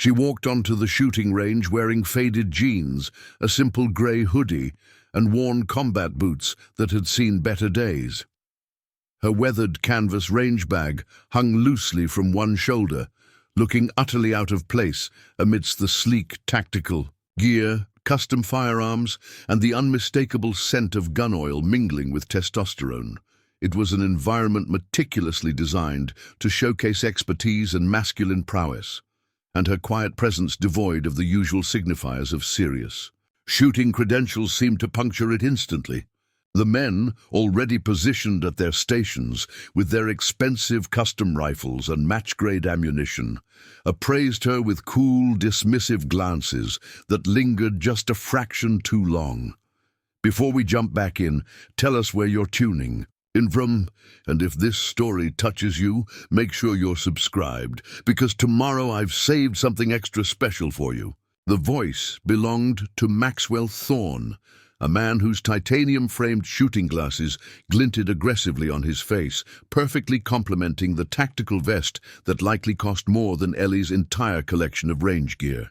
She walked onto the shooting range wearing faded jeans, a simple grey hoodie, and worn combat boots that had seen better days. Her weathered canvas range bag hung loosely from one shoulder, looking utterly out of place amidst the sleek tactical gear, custom firearms, and the unmistakable scent of gun oil mingling with testosterone. It was an environment meticulously designed to showcase expertise and masculine prowess, and her quiet presence devoid of the usual signifiers of serious. Shooting credentials seemed to puncture it instantly. The men, already positioned at their stations with their expensive custom rifles and match-grade ammunition, appraised her with cool, dismissive glances that lingered just a fraction too long. Before we jump back in, tell us where you're tuning in from, and if this story touches you, make sure you're subscribed, because tomorrow I've saved something extra special for you. The voice belonged to Maxwell Thorne, a man whose titanium-framed shooting glasses glinted aggressively on his face, perfectly complementing the tactical vest that likely cost more than Ellie's entire collection of range gear.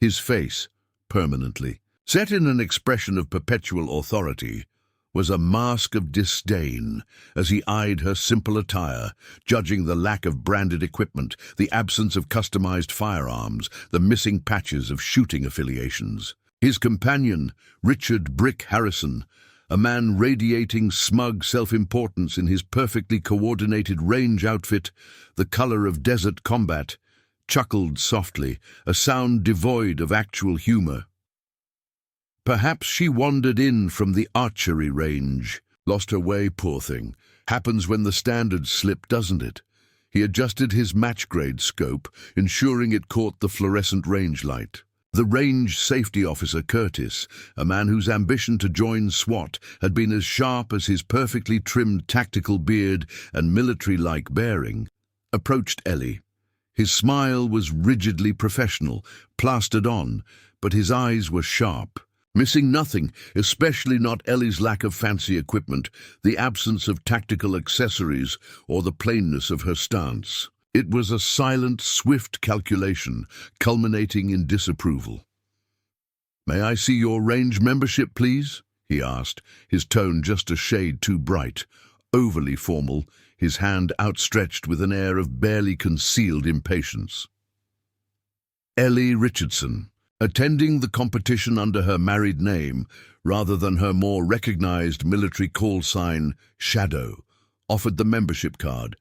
His face, permanently set in an expression of perpetual authority, was a mask of disdain as he eyed her simple attire, judging the lack of branded equipment, the absence of customized firearms, the missing patches of shooting affiliations. His companion, Richard "Brick" Harrison, a man radiating smug self-importance in his perfectly coordinated range outfit, the color of desert combat, chuckled softly, a sound devoid of actual humor. Perhaps she wandered in from the archery range. Lost her way, poor thing. Happens when the standards slip, doesn't it? He adjusted his match-grade scope, ensuring it caught the fluorescent range light. The range safety officer, Curtis, a man whose ambition to join SWAT had been as sharp as his perfectly trimmed tactical beard and military-like bearing, approached Ellie. His smile was rigidly professional, plastered on, but his eyes were sharp, missing nothing, especially not Ellie's lack of fancy equipment, the absence of tactical accessories, or the plainness of her stance. It was a silent, swift calculation, culminating in disapproval. "May I see your range membership, please?" he asked, his tone just a shade too bright, overly formal, his hand outstretched with an air of barely concealed impatience. Ellie Richardson, attending the competition under her married name rather than her more recognized military call sign, Shadow, offered the membership card,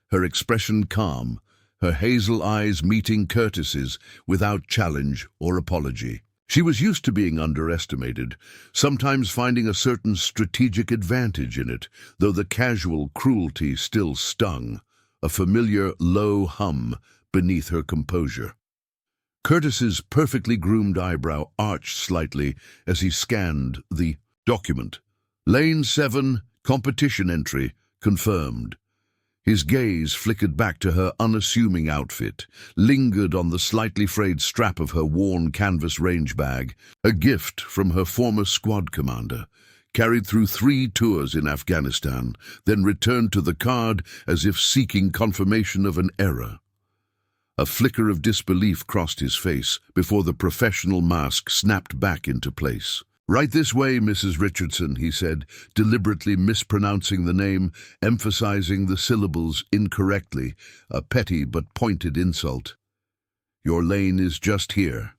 her expression calm, her hazel eyes meeting Curtis's without challenge or apology. She was used to being underestimated, sometimes finding a certain strategic advantage in it, though the casual cruelty still stung, a familiar low hum beneath her composure. Curtis's perfectly groomed eyebrow arched slightly as he scanned the document. Lane 7, competition entry, confirmed. His gaze flickered back to her unassuming outfit, lingered on the slightly frayed strap of her worn canvas range bag, a gift from her former squad commander, carried through 3 tours in Afghanistan, then returned to the card as if seeking confirmation of an error. A flicker of disbelief crossed his face before the professional mask snapped back into place. "Right this way, Mrs. Richardson," he said, deliberately mispronouncing the name, emphasizing the syllables incorrectly, a petty but pointed insult. "Your lane is just here."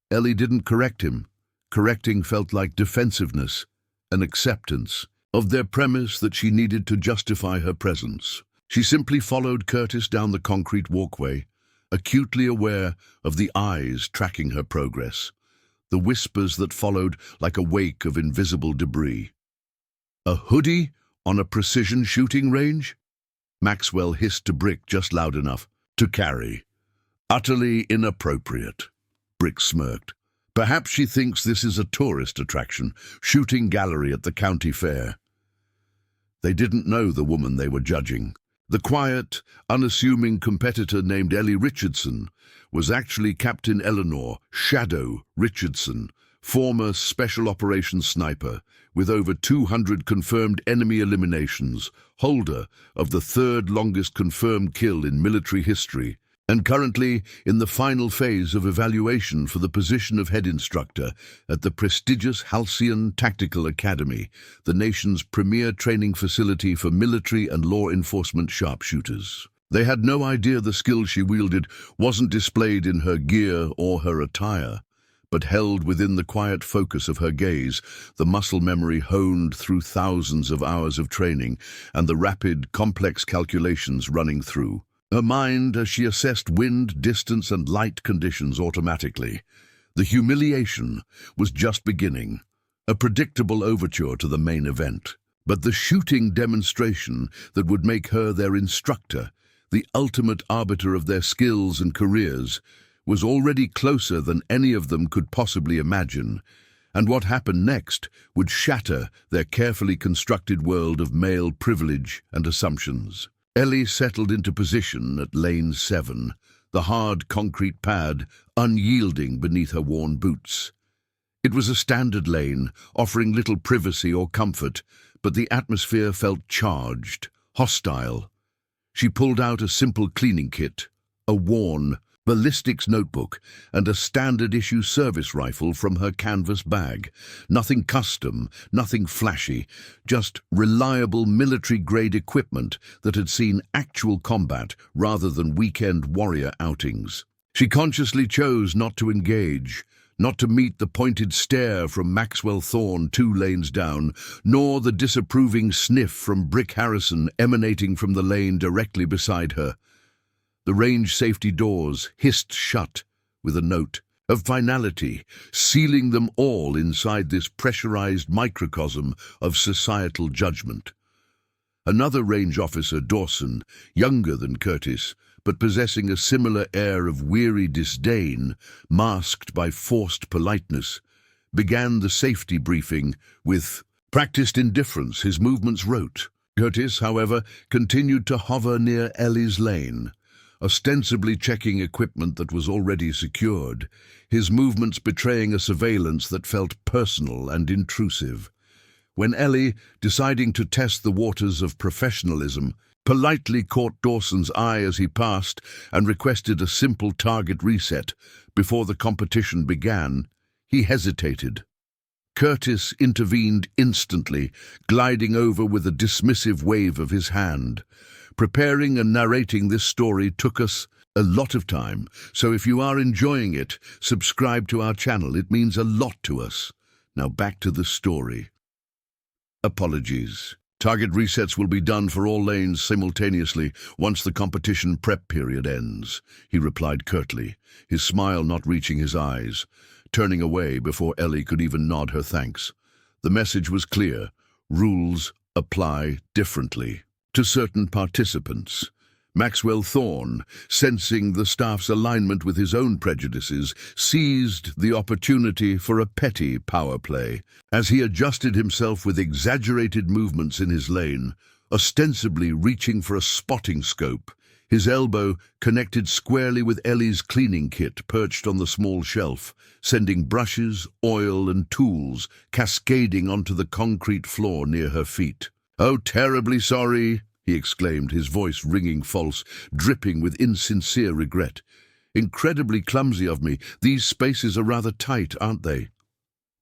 Ellie didn't correct him. Correcting felt like defensiveness, an acceptance of their premise that she needed to justify her presence. She simply followed Curtis down the concrete walkway, acutely aware of the eyes tracking her progress, the whispers that followed like a wake of invisible debris. "A hoodie on a precision shooting range?" Maxwell hissed to Brick just loud enough to carry. "Utterly inappropriate," Brick smirked. "Perhaps she thinks this is a tourist attraction, shooting gallery at the county fair." They didn't know the woman they were judging. The quiet, unassuming competitor named Ellie Richardson was actually Captain Eleanor "Shadow" Richardson, former Special Operations sniper, with over 200 confirmed enemy eliminations, holder of the 3rd longest confirmed kill in military history, and currently in the final phase of evaluation for the position of head instructor at the prestigious Halcyon Tactical Academy, the nation's premier training facility for military and law enforcement sharpshooters. They had no idea the skill she wielded wasn't displayed in her gear or her attire, but held within the quiet focus of her gaze, the muscle memory honed through thousands of hours of training and the rapid, complex calculations running through her mind as she assessed wind, distance, and light conditions automatically. The humiliation was just beginning, a predictable overture to the main event. But the shooting demonstration that would make her their instructor, the ultimate arbiter of their skills and careers, was already closer than any of them could possibly imagine, and what happened next would shatter their carefully constructed world of male privilege and assumptions. Ellie settled into position at lane 7, the hard concrete pad unyielding beneath her worn boots. It was a standard lane, offering little privacy or comfort, but the atmosphere felt charged, hostile. She pulled out a simple cleaning kit, a worn ballistics notebook, and a standard-issue service rifle from her canvas bag. Nothing custom, nothing flashy, just reliable military-grade equipment that had seen actual combat rather than weekend warrior outings. She consciously chose not to engage, not to meet the pointed stare from Maxwell Thorne 2 lanes down, nor the disapproving sniff from Brick Harrison emanating from the lane directly beside her. The range safety doors hissed shut with a note of finality, sealing them all inside this pressurized microcosm of societal judgment. Another range officer, Dawson, younger than Curtis, but possessing a similar air of weary disdain, masked by forced politeness, began the safety briefing with practiced indifference his movements wrote. Curtis, however, continued to hover near Ellie's lane, ostensibly checking equipment that was already secured, his movements betraying a surveillance that felt personal and intrusive. When Ellie, deciding to test the waters of professionalism, politely caught Dawson's eye as he passed and requested a simple target reset before the competition began, he hesitated. Curtis intervened instantly, gliding over with a dismissive wave of his hand. Preparing and narrating this story took us a lot of time, so if you are enjoying it, subscribe to our channel. It means a lot to us. Now back to the story. Apologies. Target resets will be done for all lanes simultaneously once the competition prep period ends, he replied curtly, his smile not reaching his eyes, turning away before Ellie could even nod her thanks. The message was clear. Rules apply differently to certain participants. Maxwell Thorne, sensing the staff's alignment with his own prejudices, seized the opportunity for a petty power play as he adjusted himself with exaggerated movements in his lane, ostensibly reaching for a spotting scope. His elbow connected squarely with Ellie's cleaning kit perched on the small shelf, sending brushes, oil, and tools cascading onto the concrete floor near her feet. "Oh, terribly sorry," he exclaimed, his voice ringing false, dripping with insincere regret. "Incredibly clumsy of me. These spaces are rather tight, aren't they?"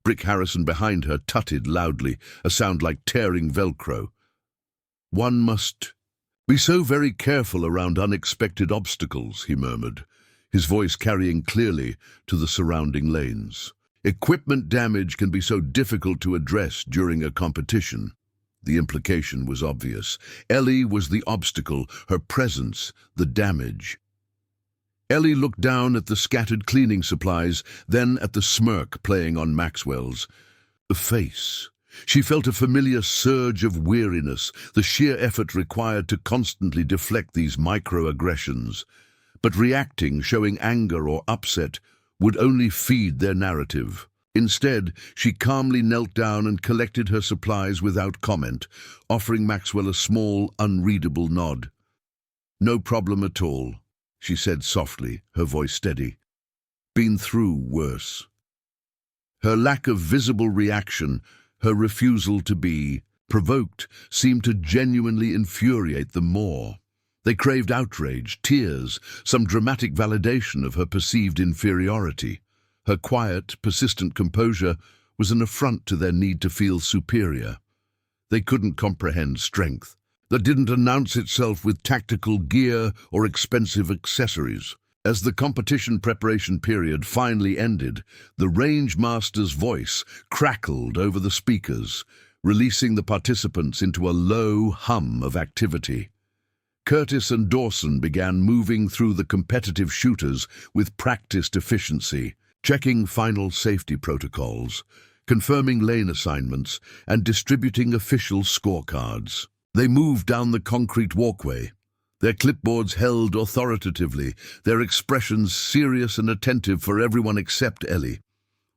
Brick Harrison behind her tutted loudly, a sound like tearing Velcro. "One must be so very careful around unexpected obstacles," he murmured, his voice carrying clearly to the surrounding lanes. "Equipment damage can be so difficult to address during a competition." The implication was obvious. Ellie was the obstacle, her presence the damage. Ellie looked down at the scattered cleaning supplies, then at the smirk playing on Maxwell's face. She felt a familiar surge of weariness, the sheer effort required to constantly deflect these microaggressions. But reacting, showing anger or upset, would only feed their narrative. Instead, she calmly knelt down and collected her supplies without comment, offering Maxwell a small, unreadable nod. "No problem at all," she said softly, her voice steady. "Been through worse." Her lack of visible reaction, her refusal to be provoked, seemed to genuinely infuriate them more. They craved outrage, tears, some dramatic validation of her perceived inferiority. Her quiet, persistent composure was an affront to their need to feel superior. They couldn't comprehend strength that didn't announce itself with tactical gear or expensive accessories. As the competition preparation period finally ended, the range master's voice crackled over the speakers, releasing the participants into a low hum of activity. Curtis and Dawson began moving through the competitive shooters with practiced efficiency, checking final safety protocols, confirming lane assignments, and distributing official scorecards. They moved down the concrete walkway, their clipboards held authoritatively, their expressions serious and attentive for everyone except Ellie.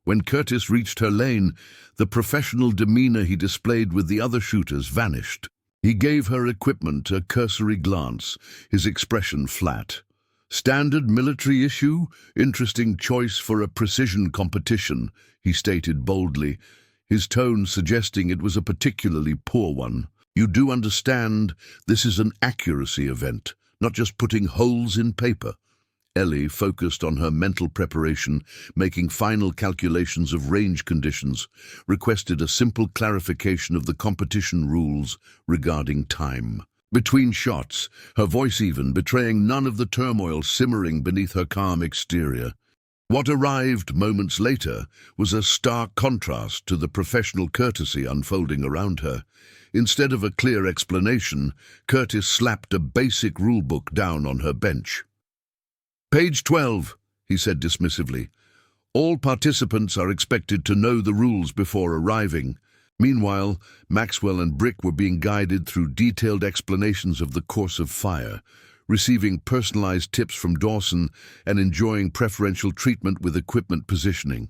When Curtis reached her lane, the professional demeanor he displayed with the other shooters vanished. He gave her equipment a cursory glance, his expression flat. "Standard military issue? Interesting choice for a precision competition," he stated boldly, his tone suggesting it was a particularly poor one. "You do understand this is an accuracy event, not just putting holes in paper." Ellie focused on her mental preparation, making final calculations of range conditions, requested a simple clarification of the competition rules regarding time. Between shots, her voice even betraying none of the turmoil simmering beneath her calm exterior. What arrived moments later was a stark contrast to the professional courtesy unfolding around her. Instead of a clear explanation, Curtis slapped a basic rulebook down on her bench. "Page 12, he said dismissively. "All participants are expected to know the rules before arriving." Meanwhile, Maxwell and Brick were being guided through detailed explanations of the course of fire, receiving personalized tips from Dawson and enjoying preferential treatment with equipment positioning.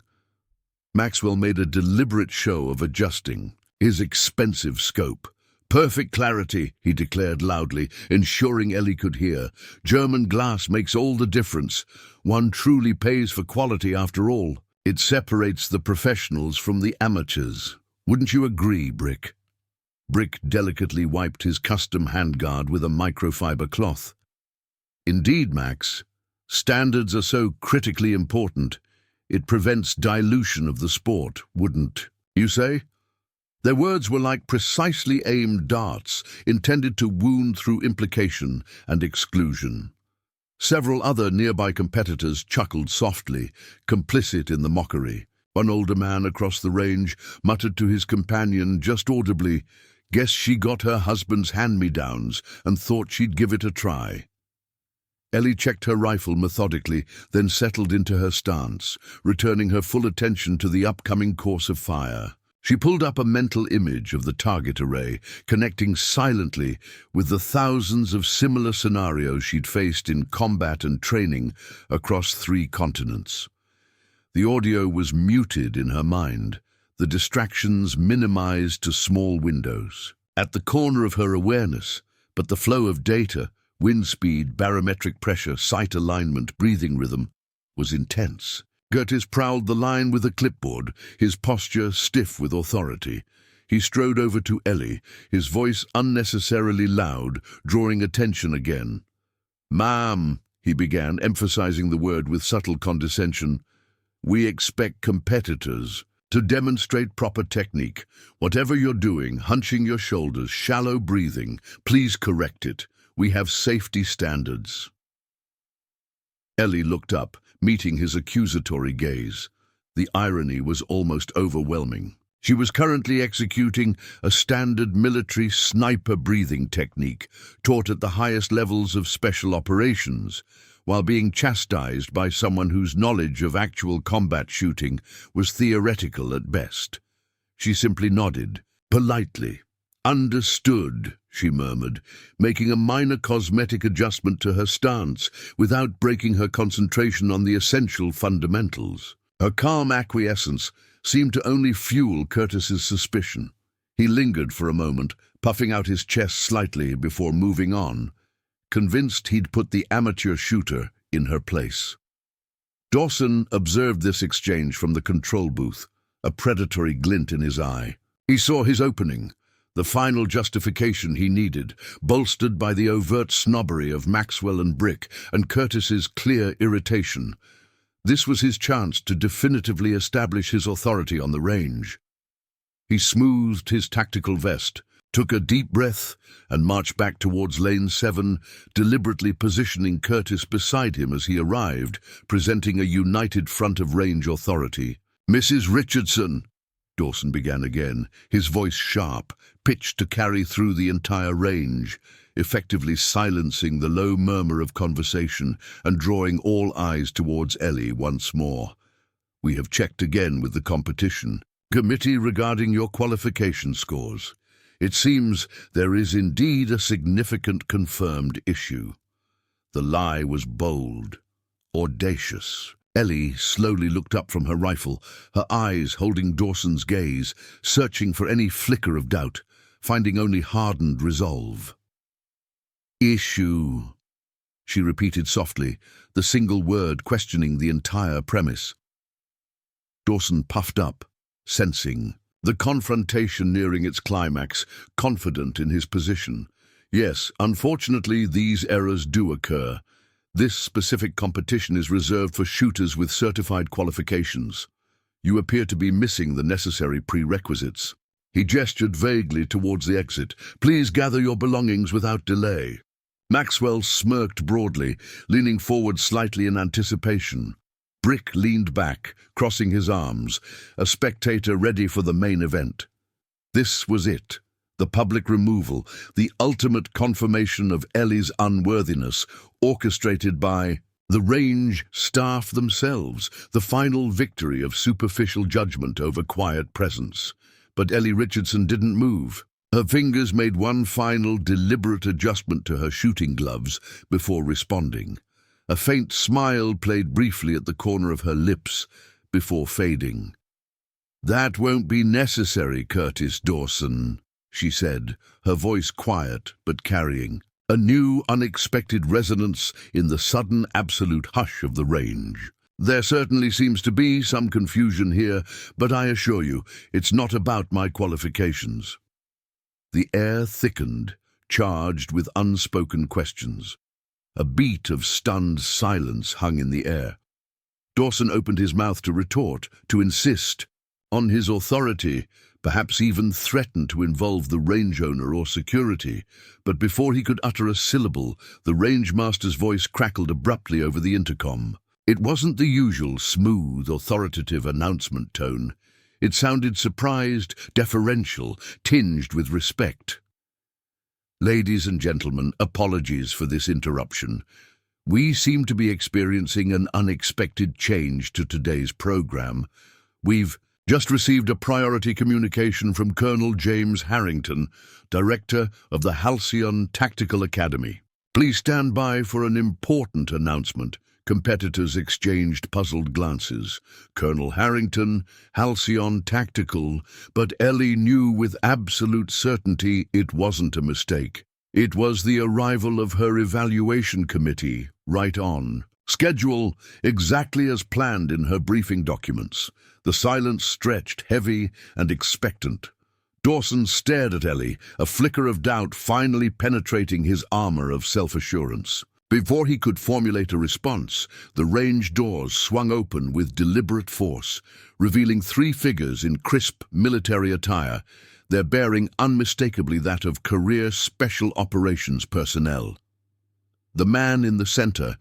Maxwell made a deliberate show of adjusting his expensive scope. "Perfect clarity," he declared loudly, ensuring Ellie could hear. "German glass makes all the difference. One truly pays for quality after all. It separates the professionals from the amateurs. Wouldn't you agree, Brick?" Brick delicately wiped his custom handguard with a microfiber cloth. "Indeed, Max. Standards are so critically important. It prevents dilution of the sport, wouldn't you say?" Their words were like precisely aimed darts, intended to wound through implication and exclusion. Several other nearby competitors chuckled softly, complicit in the mockery. One older man across the range muttered to his companion just audibly, "Guess she got her husband's hand-me-downs and thought she'd give it a try." Ellie checked her rifle methodically, then settled into her stance, returning her full attention to the upcoming course of fire. She pulled up a mental image of the target array, connecting silently with the thousands of similar scenarios she'd faced in combat and training across 3 continents. The audio was muted in her mind, the distractions minimized to small windows. At the corner of her awareness, but the flow of data, wind speed, barometric pressure, sight alignment, breathing rhythm, was intense. Curtis prowled the line with a clipboard, his posture stiff with authority. He strode over to Ellie, his voice unnecessarily loud, drawing attention again. "Ma'am," he began, emphasizing the word with subtle condescension, "we expect competitors to demonstrate proper technique. Whatever you're doing, hunching your shoulders, shallow breathing, please correct it. We have safety standards." Ellie looked up, meeting his accusatory gaze. The irony was almost overwhelming. She was currently executing a standard military sniper breathing technique taught at the highest levels of special operations, while being chastised by someone whose knowledge of actual combat shooting was theoretical at best. She simply nodded, politely. "Understood," she murmured, making a minor cosmetic adjustment to her stance without breaking her concentration on the essential fundamentals. Her calm acquiescence seemed to only fuel Curtis's suspicion. He lingered for a moment, puffing out his chest slightly before moving on, convinced he'd put the amateur shooter in her place. Dawson observed this exchange from the control booth, a predatory glint in his eye. He saw his opening. the final justification he needed, bolstered by the overt snobbery of Maxwell and Brick and Curtis's clear irritation. This was his chance to definitively establish his authority on the range. He smoothed his tactical vest, took a deep breath, and marched back towards Lane 7, deliberately positioning Curtis beside him as he arrived, presenting a united front of range authority. "Mrs. Richardson," Dawson began again, his voice sharp, pitched to carry through the entire range, effectively silencing the low murmur of conversation and drawing all eyes towards Ellie once more. "We have checked again with the competition committee regarding your qualification scores. It seems there is indeed a significant confirmed issue." The lie was bold, audacious. Ellie slowly looked up from her rifle, her eyes holding Dawson's gaze, searching for any flicker of doubt, finding only hardened resolve. "Issue," she repeated softly, the single word questioning the entire premise. Dawson puffed up, sensing the confrontation nearing its climax, confident in his position. "Yes, unfortunately, these errors do occur. This specific competition is reserved for shooters with certified qualifications. You appear to be missing the necessary prerequisites." He gestured vaguely towards the exit. "Please gather your belongings without delay." Maxwell smirked broadly, leaning forward slightly in anticipation. Brick leaned back, crossing his arms, a spectator ready for the main event. This was it, the public removal, the ultimate confirmation of Ellie's unworthiness, orchestrated by the range staff themselves, the final victory of superficial judgment over quiet presence. But Ellie Richardson didn't move. Her fingers made one final, deliberate adjustment to her shooting gloves before responding. A faint smile played briefly at the corner of her lips before fading. "That won't be necessary, Curtis Dawson," she said, her voice quiet but carrying a new, unexpected resonance in the sudden absolute hush of the range. "There certainly seems to be some confusion here, but I assure you, it's not about my qualifications." The air thickened, charged with unspoken questions. A beat of stunned silence hung in the air. Dawson opened his mouth to retort, to insist on his authority, perhaps even threaten to involve the range owner or security. But before he could utter a syllable, the rangemaster's voice crackled abruptly over the intercom. It wasn't the usual smooth, authoritative announcement tone. It sounded surprised, deferential, tinged with respect. "Ladies and gentlemen, apologies for this interruption. We seem to be experiencing an unexpected change to today's program. We've just received a priority communication from Colonel James Harrington, Director of the Halcyon Tactical Academy. Please stand by for an important announcement." Competitors exchanged puzzled glances. Colonel Harrington, Halcyon Tactical, but Ellie knew with absolute certainty it wasn't a mistake. It was the arrival of her evaluation committee, right on schedule, exactly as planned in her briefing documents. The silence stretched, heavy and expectant. Dawson stared at Ellie, a flicker of doubt finally penetrating his armor of self-assurance. Before he could formulate a response, the range doors swung open with deliberate force, revealing three figures in crisp military attire, their bearing unmistakably that of career special operations personnel. The man in the center,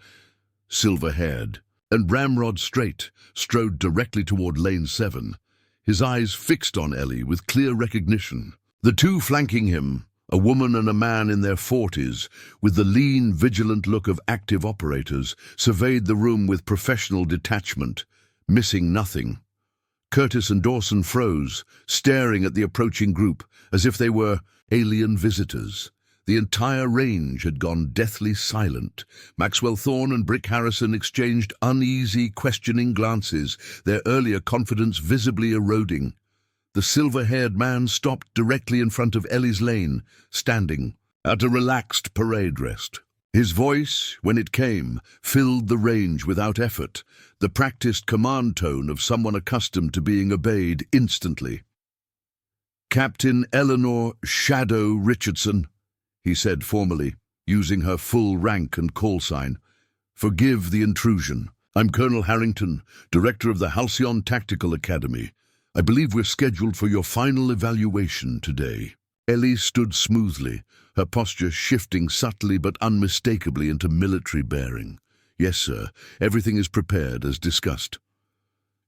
silver-haired and ramrod-straight, strode directly toward Lane 7, his eyes fixed on Ellie with clear recognition. The two flanking him, a woman and a man in their 40s, with the lean, vigilant look of active operators, surveyed the room with professional detachment, missing nothing. Curtis and Dawson froze, staring at the approaching group as if they were alien visitors. The entire range had gone deathly silent. Maxwell Thorne and Brick Harrison exchanged uneasy, questioning glances, their earlier confidence visibly eroding. The silver-haired man stopped directly in front of Ellie's lane, standing at a relaxed parade rest. His voice, when it came, filled the range without effort, the practiced command tone of someone accustomed to being obeyed instantly. Captain Eleanor Shadow Richardson, he said formally, using her full rank and call sign. Forgive the intrusion. I'm Colonel Harrington, director of the Halcyon Tactical Academy. I believe we're scheduled for your final evaluation today. Ellie stood smoothly, her posture shifting subtly but unmistakably into military bearing. Yes, sir. Everything is prepared as discussed.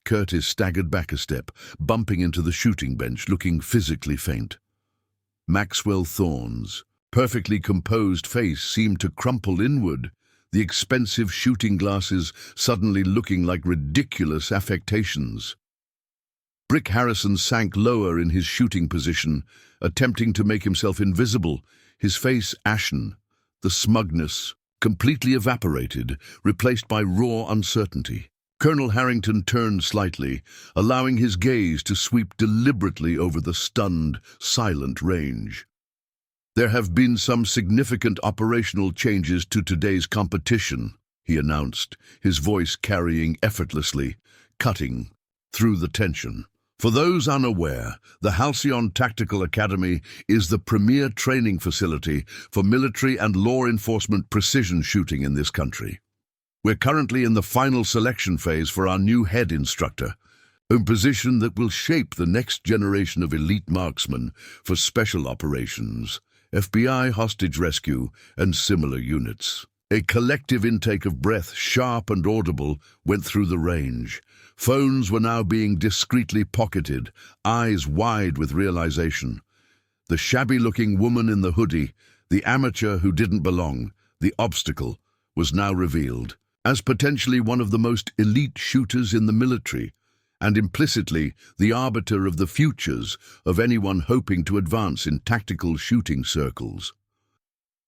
Curtis staggered back a step, bumping into the shooting bench, looking physically faint. Maxwell Thorne's perfectly composed face seemed to crumple inward, the expensive shooting glasses suddenly looking like ridiculous affectations. Brick Harrison sank lower in his shooting position, attempting to make himself invisible, his face ashen, the smugness completely evaporated, replaced by raw uncertainty. Colonel Harrington turned slightly, allowing his gaze to sweep deliberately over the stunned, silent range. There have been some significant operational changes to today's competition, he announced, his voice carrying effortlessly, cutting through the tension. For those unaware, the Halcyon Tactical Academy is the premier training facility for military and law enforcement precision shooting in this country. We're currently in the final selection phase for our new head instructor, a position that will shape the next generation of elite marksmen for special operations, FBI hostage rescue, and similar units. A collective intake of breath, sharp and audible, went through the range. Phones were now being discreetly pocketed, eyes wide with realization. The shabby-looking woman in the hoodie, the amateur who didn't belong, the obstacle, was now revealed as potentially one of the most elite shooters in the military, and implicitly the arbiter of the futures of anyone hoping to advance in tactical shooting circles.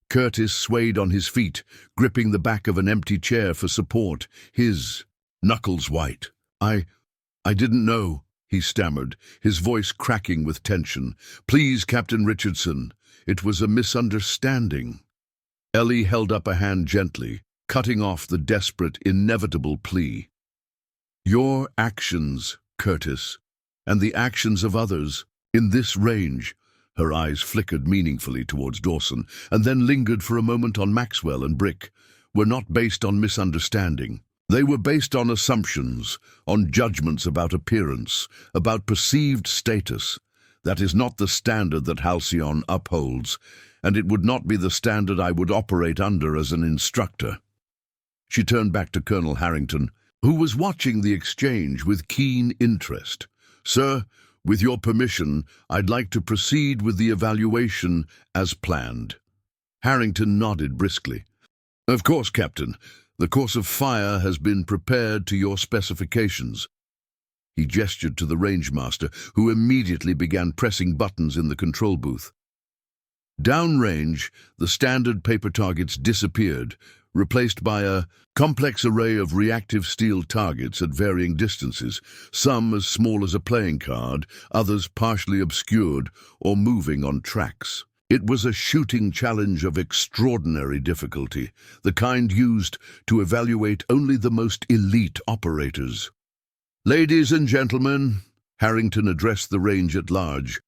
Curtis swayed on his feet, gripping the back of an empty chair for support, his knuckles white. I didn't know, he stammered, his voice cracking with tension. Please, Captain Richardson, it was a misunderstanding. Ellie held up a hand gently, cutting off the desperate, inevitable plea. Your actions, Curtis, and the actions of others, in this range, her eyes flickered meaningfully towards Dawson, and then lingered for a moment on Maxwell and Brick, were not based on misunderstanding. They were based on assumptions, on judgments about appearance, about perceived status. That is not the standard that Halcyon upholds, and it would not be the standard I would operate under as an instructor. She turned back to Colonel Harrington, who was watching the exchange with keen interest. Sir, with your permission, I'd like to proceed with the evaluation as planned. Harrington nodded briskly. Of course, Captain. The course of fire has been prepared to your specifications. He gestured to the rangemaster, who immediately began pressing buttons in the control booth. Downrange, the standard paper targets disappeared, replaced by a complex array of reactive steel targets at varying distances, some as small as a playing card, others partially obscured or moving on tracks. It was a shooting challenge of extraordinary difficulty, the kind used to evaluate only the most elite operators. Ladies and gentlemen, Harrington addressed the range at large,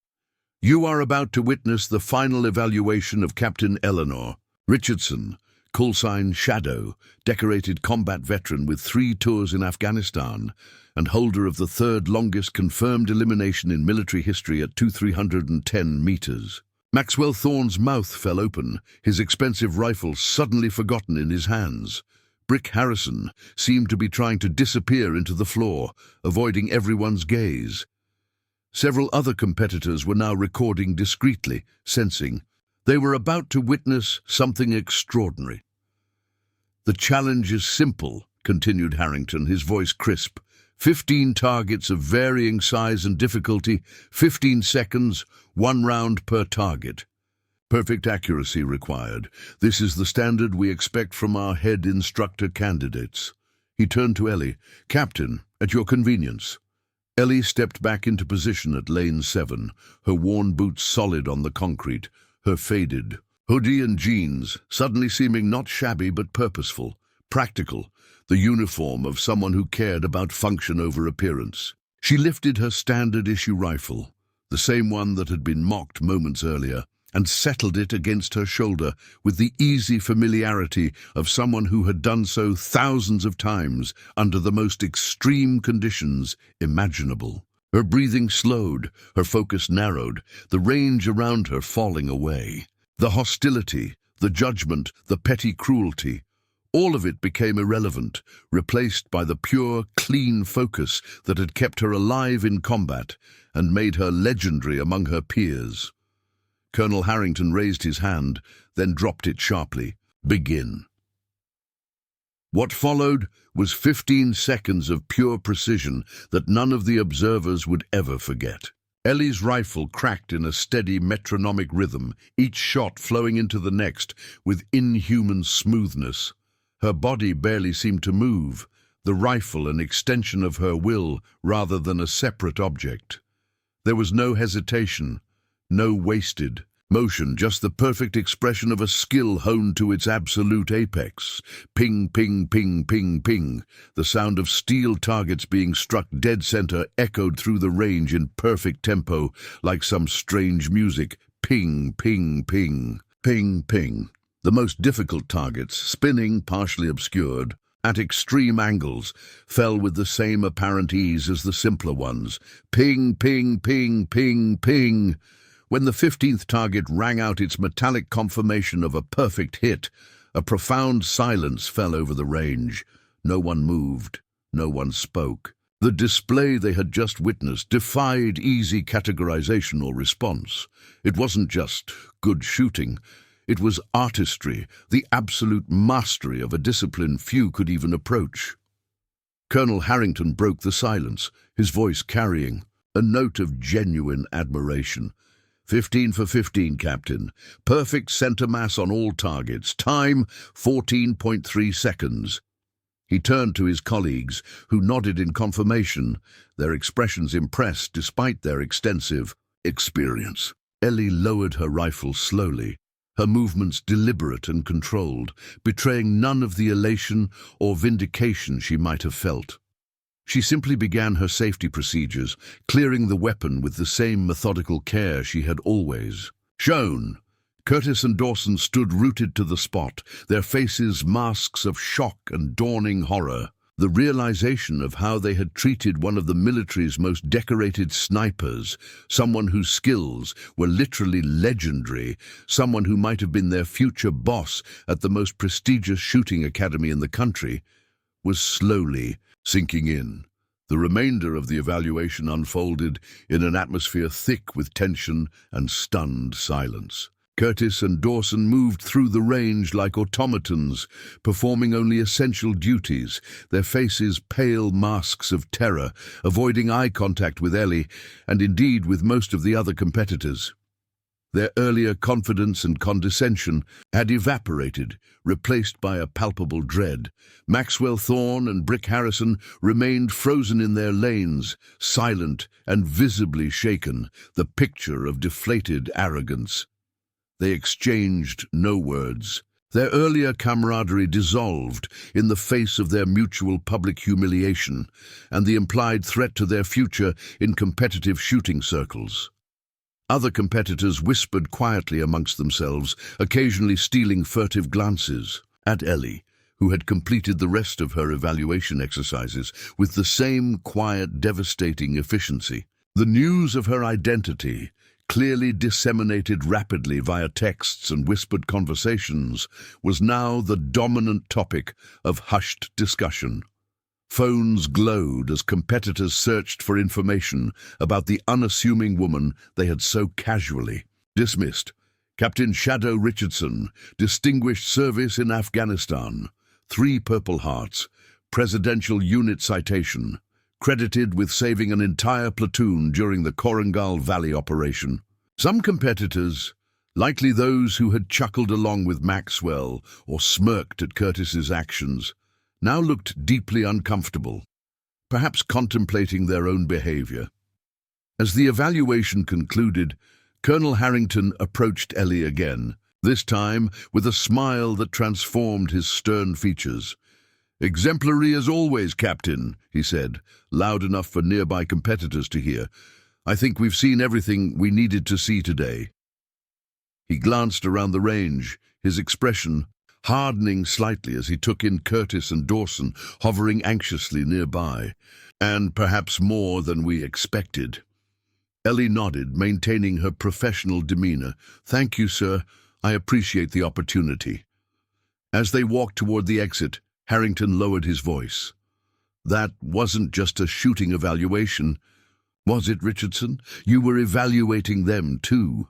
you are about to witness the final evaluation of Captain Eleanor Richardson, callsign Shadow, decorated combat veteran with 3 tours in Afghanistan and holder of the 3rd longest confirmed elimination in military history at 310 meters. Maxwell Thorne's mouth fell open, his expensive rifle suddenly forgotten in his hands. Brick Harrison seemed to be trying to disappear into the floor, avoiding everyone's gaze. Several other competitors were now recording discreetly, sensing they were about to witness something extraordinary. The challenge is simple, continued Harrington, his voice crisp. 15 targets of varying size and difficulty, 15 seconds, 1 round per target. Perfect accuracy required. This is the standard we expect from our head instructor candidates. He turned to Ellie. Captain, at your convenience. Ellie stepped back into position at lane 7, her worn boots solid on the concrete, her faded hoodie and jeans suddenly seeming not shabby but purposeful, practical, the uniform of someone who cared about function over appearance. She lifted her standard-issue rifle, the same one that had been mocked moments earlier, and settled it against her shoulder with the easy familiarity of someone who had done so thousands of times under the most extreme conditions imaginable. Her breathing slowed, her focus narrowed, the range around her falling away. The hostility, the judgment, the petty cruelty, all of it became irrelevant, replaced by the pure, clean focus that had kept her alive in combat and made her legendary among her peers. Colonel Harrington raised his hand, then dropped it sharply. Begin. What followed was 15 seconds of pure precision that none of the observers would ever forget. Ellie's rifle cracked in a steady metronomic rhythm, each shot flowing into the next with inhuman smoothness. Her body barely seemed to move, the rifle an extension of her will rather than a separate object. There was no hesitation, no wasted motion, just the perfect expression of a skill honed to its absolute apex. Ping, ping, ping, ping, ping. The sound of steel targets being struck dead center echoed through the range in perfect tempo, like some strange music. Ping, ping, ping. Ping, ping. The most difficult targets, spinning, partially obscured, at extreme angles, fell with the same apparent ease as the simpler ones. Ping, ping, ping, ping, ping. When the 15th target rang out its metallic confirmation of a perfect hit, a profound silence fell over the range. No one moved, no one spoke. The display they had just witnessed defied easy categorization or response. It wasn't just good shooting. It was artistry, the absolute mastery of a discipline few could even approach. Colonel Harrington broke the silence, his voice carrying a note of genuine admiration. 15 for 15, Captain. Perfect center mass on all targets. Time, 14.3 seconds. He turned to his colleagues, who nodded in confirmation, their expressions impressed despite their extensive experience. Ellie lowered her rifle slowly, her movements deliberate and controlled, betraying none of the elation or vindication she might have felt. She simply began her safety procedures, clearing the weapon with the same methodical care she had always shown. Curtis and Dawson stood rooted to the spot, their faces masks of shock and dawning horror. The realization of how they had treated one of the military's most decorated snipers, someone whose skills were literally legendary, someone who might have been their future boss at the most prestigious shooting academy in the country, was slowly sinking in. The remainder of the evaluation unfolded in an atmosphere thick with tension and stunned silence. Curtis and Dawson moved through the range like automatons, performing only essential duties, their faces pale masks of terror, avoiding eye contact with Ellie and indeed with most of the other competitors. Their earlier confidence and condescension had evaporated, replaced by a palpable dread. Maxwell Thorne and Brick Harrison remained frozen in their lanes, silent and visibly shaken, the picture of deflated arrogance. They exchanged no words. Their earlier camaraderie dissolved in the face of their mutual public humiliation and the implied threat to their future in competitive shooting circles. Other competitors whispered quietly amongst themselves, occasionally stealing furtive glances at Ellie, who had completed the rest of her evaluation exercises with the same quiet, devastating efficiency. The news of her identity, clearly disseminated rapidly via texts and whispered conversations, was now the dominant topic of hushed discussion. Phones glowed as competitors searched for information about the unassuming woman they had so casually dismissed. Captain Shadow Richardson, Distinguished Service in Afghanistan, 3 Purple Hearts, Presidential Unit Citation, credited with saving an entire platoon during the Korangal Valley operation. Some competitors, likely those who had chuckled along with Maxwell or smirked at Curtis's actions, now looked deeply uncomfortable, perhaps contemplating their own behavior. As the evaluation concluded, Colonel Harrington approached Ellie again, this time with a smile that transformed his stern features. "Exemplary as always, Captain," he said, loud enough for nearby competitors to hear. I think we've seen everything we needed to see today." He glanced around the range, his expression hardening slightly as he took in Curtis and Dawson hovering anxiously nearby. "And perhaps more than we expected." Ellie nodded, maintaining her professional demeanor. "Thank you, sir. I appreciate the opportunity." As they walked toward the exit, Harrington lowered his voice. "That wasn't just a shooting evaluation, was it, Richardson? You were evaluating them, too."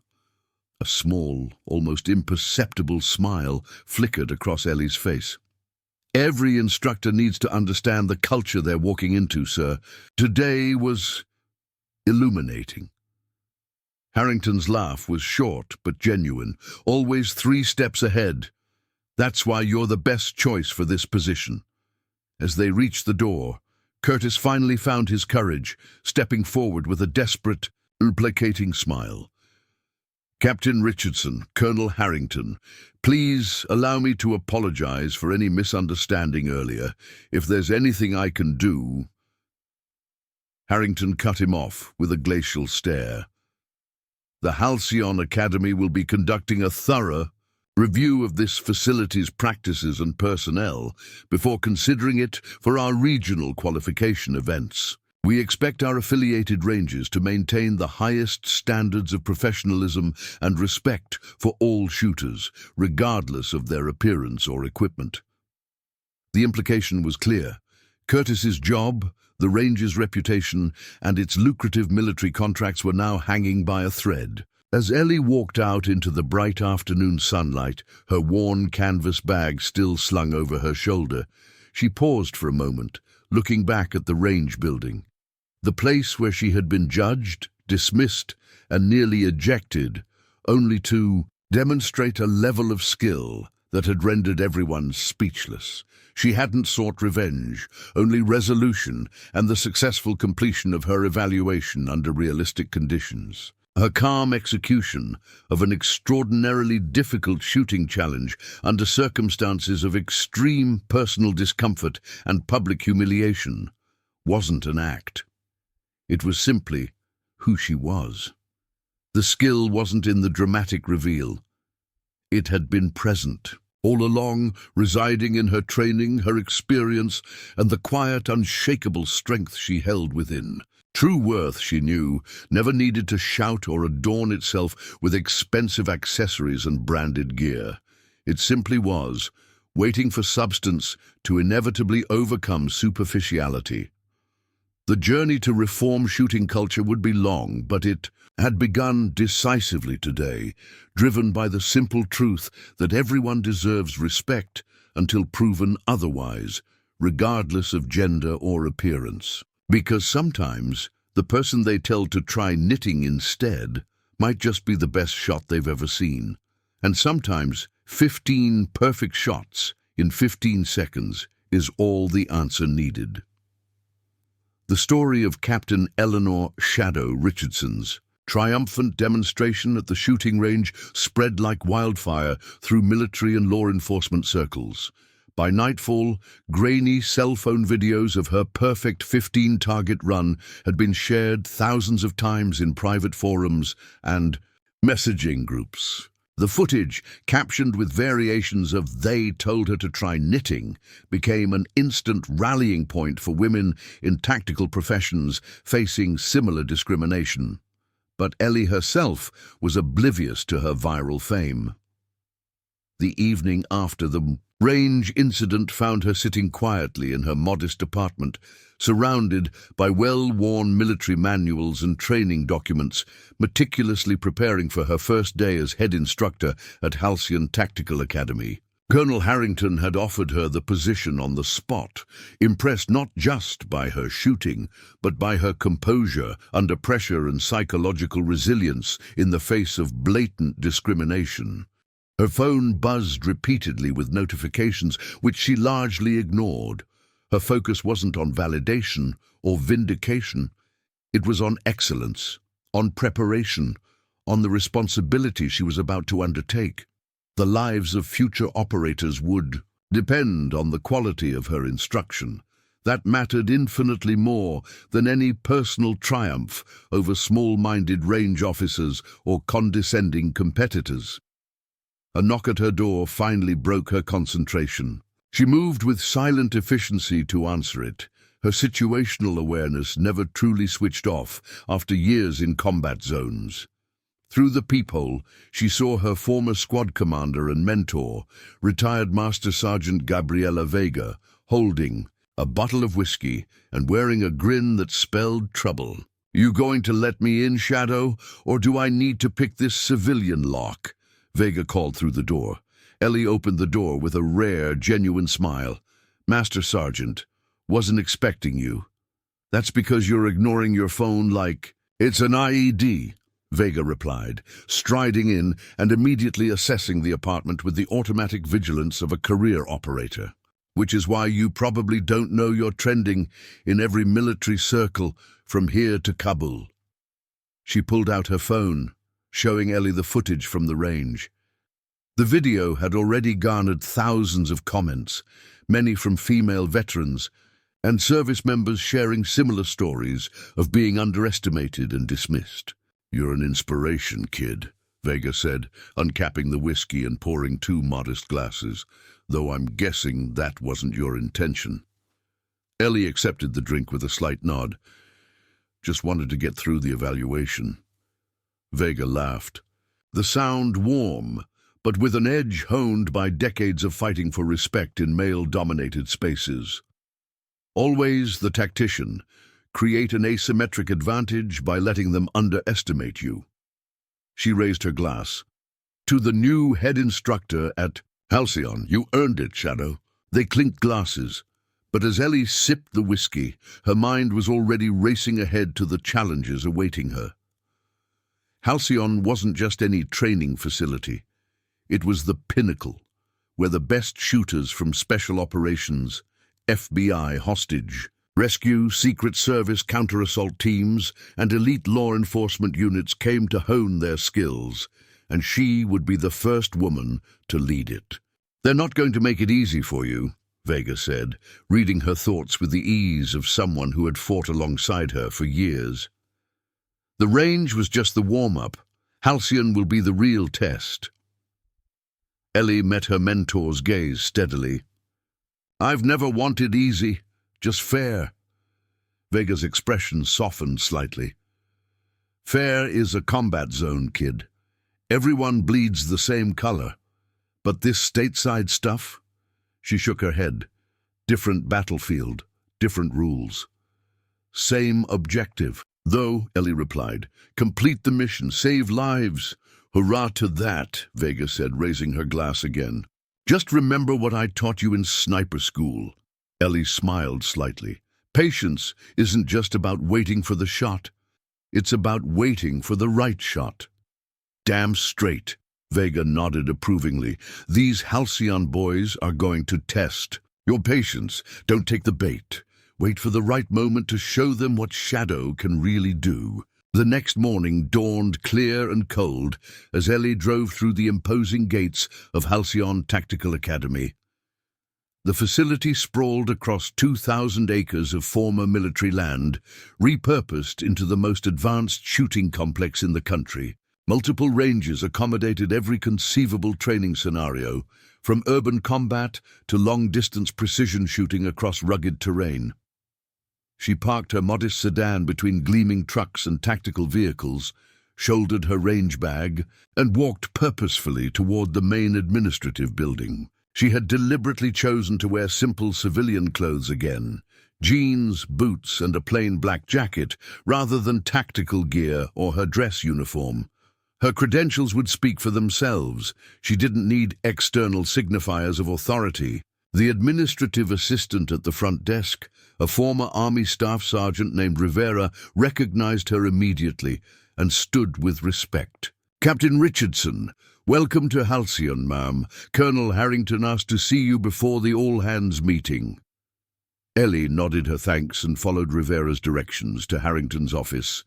A small, almost imperceptible smile flickered across Ellie's face. "Every instructor needs to understand the culture they're walking into, sir. Today was illuminating." Harrington's laugh was short but genuine, always 3 steps ahead. "That's why you're the best choice for this position." As they reached the door, Curtis finally found his courage, stepping forward with a desperate, placating smile. "Captain Richardson, Colonel Harrington, please allow me to apologize for any misunderstanding earlier. If there's anything I can do—" Harrington cut him off with a glacial stare. "The Halcyon Academy will be conducting a thorough review of this facility's practices and personnel before considering it for our regional qualification events. We expect our affiliated ranges to maintain the highest standards of professionalism and respect for all shooters, regardless of their appearance or equipment." The implication was clear. Curtis's job, the range's reputation, and its lucrative military contracts were now hanging by a thread. As Ellie walked out into the bright afternoon sunlight, her worn canvas bag still slung over her shoulder, she paused for a moment, looking back at the range building. The place where she had been judged, dismissed, and nearly ejected, only to demonstrate a level of skill that had rendered everyone speechless. She hadn't sought revenge, only resolution and the successful completion of her evaluation under realistic conditions. Her calm execution of an extraordinarily difficult shooting challenge under circumstances of extreme personal discomfort and public humiliation wasn't an act. It was simply who she was. The skill wasn't in the dramatic reveal. It had been present, all along, residing in her training, her experience, and the quiet, unshakable strength she held within. True worth, she knew, never needed to shout or adorn itself with expensive accessories and branded gear. It simply was, waiting for substance to inevitably overcome superficiality. The journey to reform shooting culture would be long, but it had begun decisively today, driven by the simple truth that everyone deserves respect until proven otherwise, regardless of gender or appearance. Because sometimes the person they tell to try knitting instead might just be the best shot they've ever seen. And sometimes 15 perfect shots in 15 seconds is all the answer needed. The story of Captain Eleanor "Shadow" Richardson's triumphant demonstration at the shooting range spread like wildfire through military and law enforcement circles. By nightfall, grainy cell phone videos of her perfect 15-target run had been shared thousands of times in private forums and messaging groups. The footage, captioned with variations of "they told her to try knitting," became an instant rallying point for women in tactical professions facing similar discrimination. But Ellie herself was oblivious to her viral fame. The evening after the range incident found her sitting quietly in her modest apartment, surrounded by well-worn military manuals and training documents, meticulously preparing for her first day as head instructor at Halcyon Tactical Academy. Colonel Harrington had offered her the position on the spot, impressed not just by her shooting, but by her composure under pressure and psychological resilience in the face of blatant discrimination. Her phone buzzed repeatedly with notifications which she largely ignored. Her focus wasn't on validation or vindication. It was on excellence, on preparation, on the responsibility she was about to undertake. The lives of future operators would depend on the quality of her instruction. That mattered infinitely more than any personal triumph over small-minded range officers or condescending competitors. A knock at her door finally broke her concentration. She moved with silent efficiency to answer it, her situational awareness never truly switched off after years in combat zones. Through the peephole, she saw her former squad commander and mentor, retired Master Sergeant Gabriela Vega, holding a bottle of whiskey and wearing a grin that spelled trouble. "You going to let me in, Shadow, or do I need to pick this civilian lock?" Vega called through the door. Ellie opened the door with a rare, genuine smile. "Master Sergeant, wasn't expecting you." "That's because you're ignoring your phone like it's an IED," Vega replied, striding in and immediately assessing the apartment with the automatic vigilance of a career operator. "Which is why you probably don't know you're trending in every military circle from here to Kabul." She pulled out her phone, showing Ellie the footage from the range. The video had already garnered thousands of comments, many from female veterans, and service members sharing similar stories of being underestimated and dismissed. "You're an inspiration, kid," Vega said, uncapping the whiskey and pouring 2 modest glasses, "though I'm guessing that wasn't your intention." Ellie accepted the drink with a slight nod. "Just wanted to get through the evaluation." Vega laughed. The sound warm, but with an edge honed by decades of fighting for respect in male-dominated spaces. Always the tactician. Create an asymmetric advantage by letting them underestimate you. She raised her glass. "To the new head instructor at Halcyon, you earned it, Shadow." They clinked glasses, but as Ellie sipped the whiskey, her mind was already racing ahead to the challenges awaiting her. Halcyon wasn't just any training facility. It was the pinnacle, where the best shooters from Special Operations, FBI hostage rescue, Secret Service counter-assault teams, and elite law enforcement units came to hone their skills, and she would be the first woman to lead it. "They're not going to make it easy for you," Vega said, reading her thoughts with the ease of someone who had fought alongside her for years. "The range was just the warm-up. Halcyon will be the real test." Ellie met her mentor's gaze steadily. "I've never wanted easy, just fair." Vega's expression softened slightly. "Fair is a combat zone, kid. Everyone bleeds the same color. But this stateside stuff?" She shook her head. "Different battlefield, different rules. Same objective, though," Ellie replied. "Complete the mission, save lives." "Hurrah to that," Vega said, raising her glass again. "Just remember what I taught you in sniper school." Ellie smiled slightly. "Patience isn't just about waiting for the shot. It's about waiting for the right shot." "Damn straight," Vega nodded approvingly. "These Halcyon boys are going to test your patience. Don't take the bait. Wait for the right moment to show them what Shadow can really do." The next morning dawned clear and cold as Ellie drove through the imposing gates of Halcyon Tactical Academy. The facility sprawled across 2,000 acres of former military land, repurposed into the most advanced shooting complex in the country. Multiple ranges accommodated every conceivable training scenario, from urban combat to long-distance precision shooting across rugged terrain. She parked her modest sedan between gleaming trucks and tactical vehicles, shouldered her range bag, and walked purposefully toward the main administrative building. She had deliberately chosen to wear simple civilian clothes again, jeans, boots, and a plain black jacket, rather than tactical gear or her dress uniform. Her credentials would speak for themselves. She didn't need external signifiers of authority. The administrative assistant at the front desk, a former Army Staff Sergeant named Rivera, recognized her immediately and stood with respect. "Captain Richardson, welcome to Halcyon, ma'am. Colonel Harrington asked to see you before the all-hands meeting." Ellie nodded her thanks and followed Rivera's directions to Harrington's office.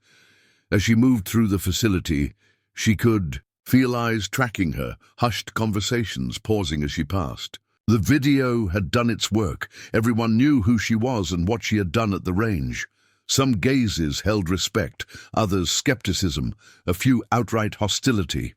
As she moved through the facility, she could feel eyes tracking her, hushed conversations pausing as she passed. The video had done its work. Everyone knew who she was and what she had done at the range. Some gazes held respect, others skepticism, a few outright hostility.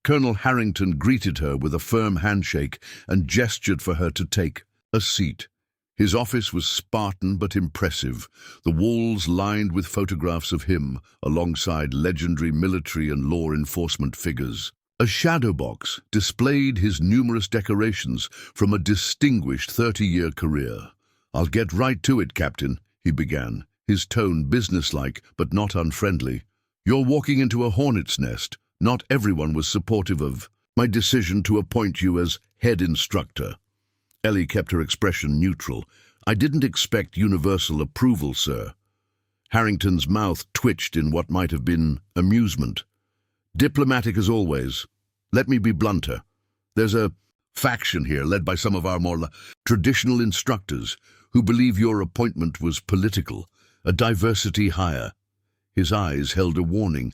Colonel Harrington greeted her with a firm handshake and gestured for her to take a seat. His office was Spartan but impressive, the walls lined with photographs of him alongside legendary military and law enforcement figures. A shadow box displayed his numerous decorations from a distinguished 30-year career. "I'll get right to it, Captain," he began, his tone businesslike but not unfriendly. "You're walking into a hornet's nest. Not everyone was supportive of my decision to appoint you as head instructor." Ellie kept her expression neutral. "I didn't expect universal approval, sir." Harrington's mouth twitched in what might have been amusement. "Diplomatic as always. Let me be blunter. There's a faction here led by some of our more traditional instructors who believe your appointment was political, a diversity hire." His eyes held a warning.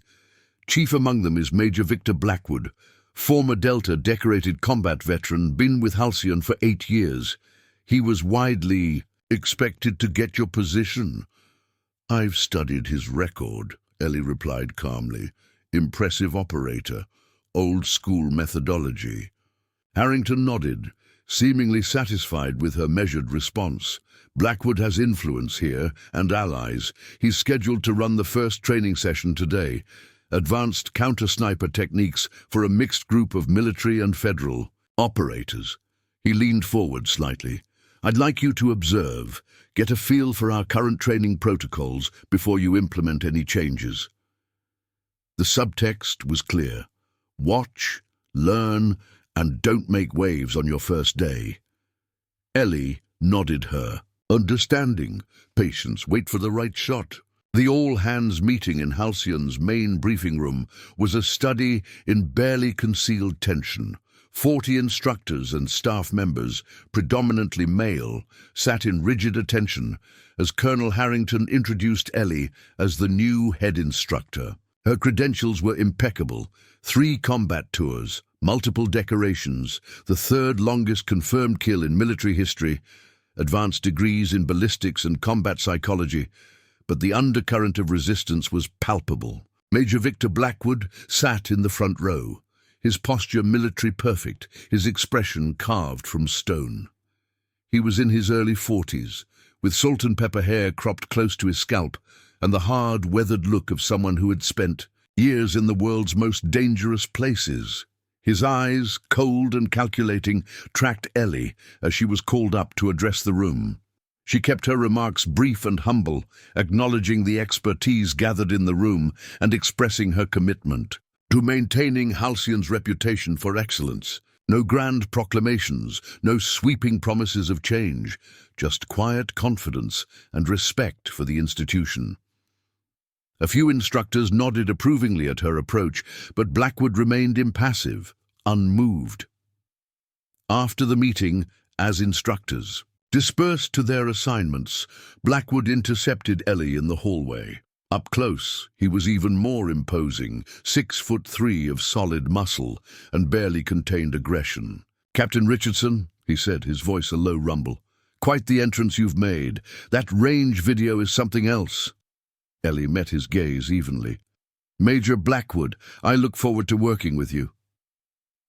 "Chief among them is Major Victor Blackwood, former Delta decorated combat veteran, been with Halcyon for 8 years. He was widely expected to get your position." "I've studied his record," Ellie replied calmly. "Impressive operator, old-school methodology." Harrington nodded, seemingly satisfied with her measured response. "Blackwood has influence here and allies. He's scheduled to run the first training session today. Advanced counter-sniper techniques for a mixed group of military and federal operators." He leaned forward slightly. "I'd like you to observe, get a feel for our current training protocols before you implement any changes." The subtext was clear. Watch, learn, and don't make waves on your first day. Ellie nodded her. Understanding, patience, wait for the right shot. The all-hands meeting in Halcyon's main briefing room was a study in barely concealed tension. 40 instructors and staff members, predominantly male, sat in rigid attention as Colonel Harrington introduced Ellie as the new head instructor. Her credentials were impeccable: 3 combat tours, multiple decorations, the 3rd longest confirmed kill in military history, advanced degrees in ballistics and combat psychology. But the undercurrent of resistance was palpable. Major Victor Blackwood sat in the front row, his posture military perfect, his expression carved from stone. He was in his early 40s, with salt and pepper hair cropped close to his scalp, and the hard, weathered look of someone who had spent years in the world's most dangerous places. His eyes, cold and calculating, tracked Ellie as she was called up to address the room. She kept her remarks brief and humble, acknowledging the expertise gathered in the room and expressing her commitment to maintaining Halcyon's reputation for excellence. No grand proclamations, no sweeping promises of change, just quiet confidence and respect for the institution. A few instructors nodded approvingly at her approach, but Blackwood remained impassive, unmoved. After the meeting, as instructors dispersed to their assignments, Blackwood intercepted Ellie in the hallway. Up close, he was even more imposing, 6'3" of solid muscle, and barely contained aggression. "Captain Richardson," he said, his voice a low rumble, "quite the entrance you've made. That range video is something else." Ellie met his gaze evenly. "Major Blackwood, I look forward to working with you."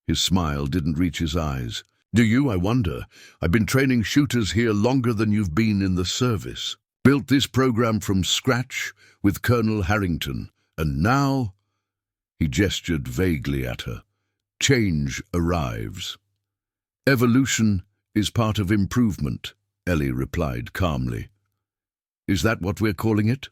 His smile didn't reach his eyes. "Do you, I wonder? I've been training shooters here longer than you've been in the service. Built this program from scratch with Colonel Harrington. And now—" He gestured vaguely at her. "Change arrives." "Evolution is part of improvement," Ellie replied calmly. "Is that what we're calling it?"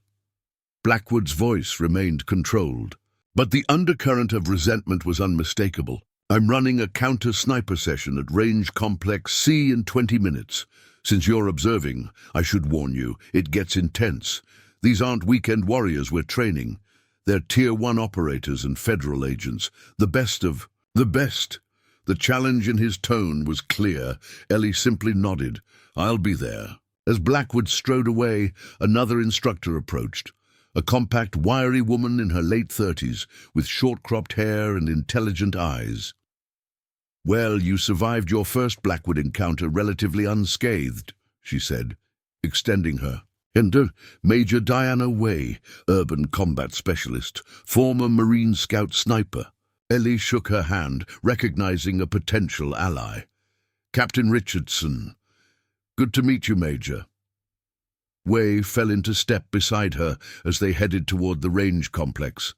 Blackwood's voice remained controlled, but the undercurrent of resentment was unmistakable. "I'm running a counter-sniper session at Range Complex C in 20 minutes. Since you're observing, I should warn you, it gets intense. These aren't weekend warriors we're training. They're Tier 1 operators and federal agents, the best of the best." The challenge in his tone was clear. Ellie simply nodded. "I'll be there." As Blackwood strode away, another instructor approached. A compact, wiry woman in her late 30s, with short-cropped hair and intelligent eyes. "Well, you survived your first Blackwood encounter relatively unscathed," she said, extending her. "And Major Diana Way, urban combat specialist, former Marine Scout sniper." Ellie shook her hand, recognizing a potential ally. "Captain Richardson. Good to meet you, Major." Way fell into step beside her as they headed toward the range complex.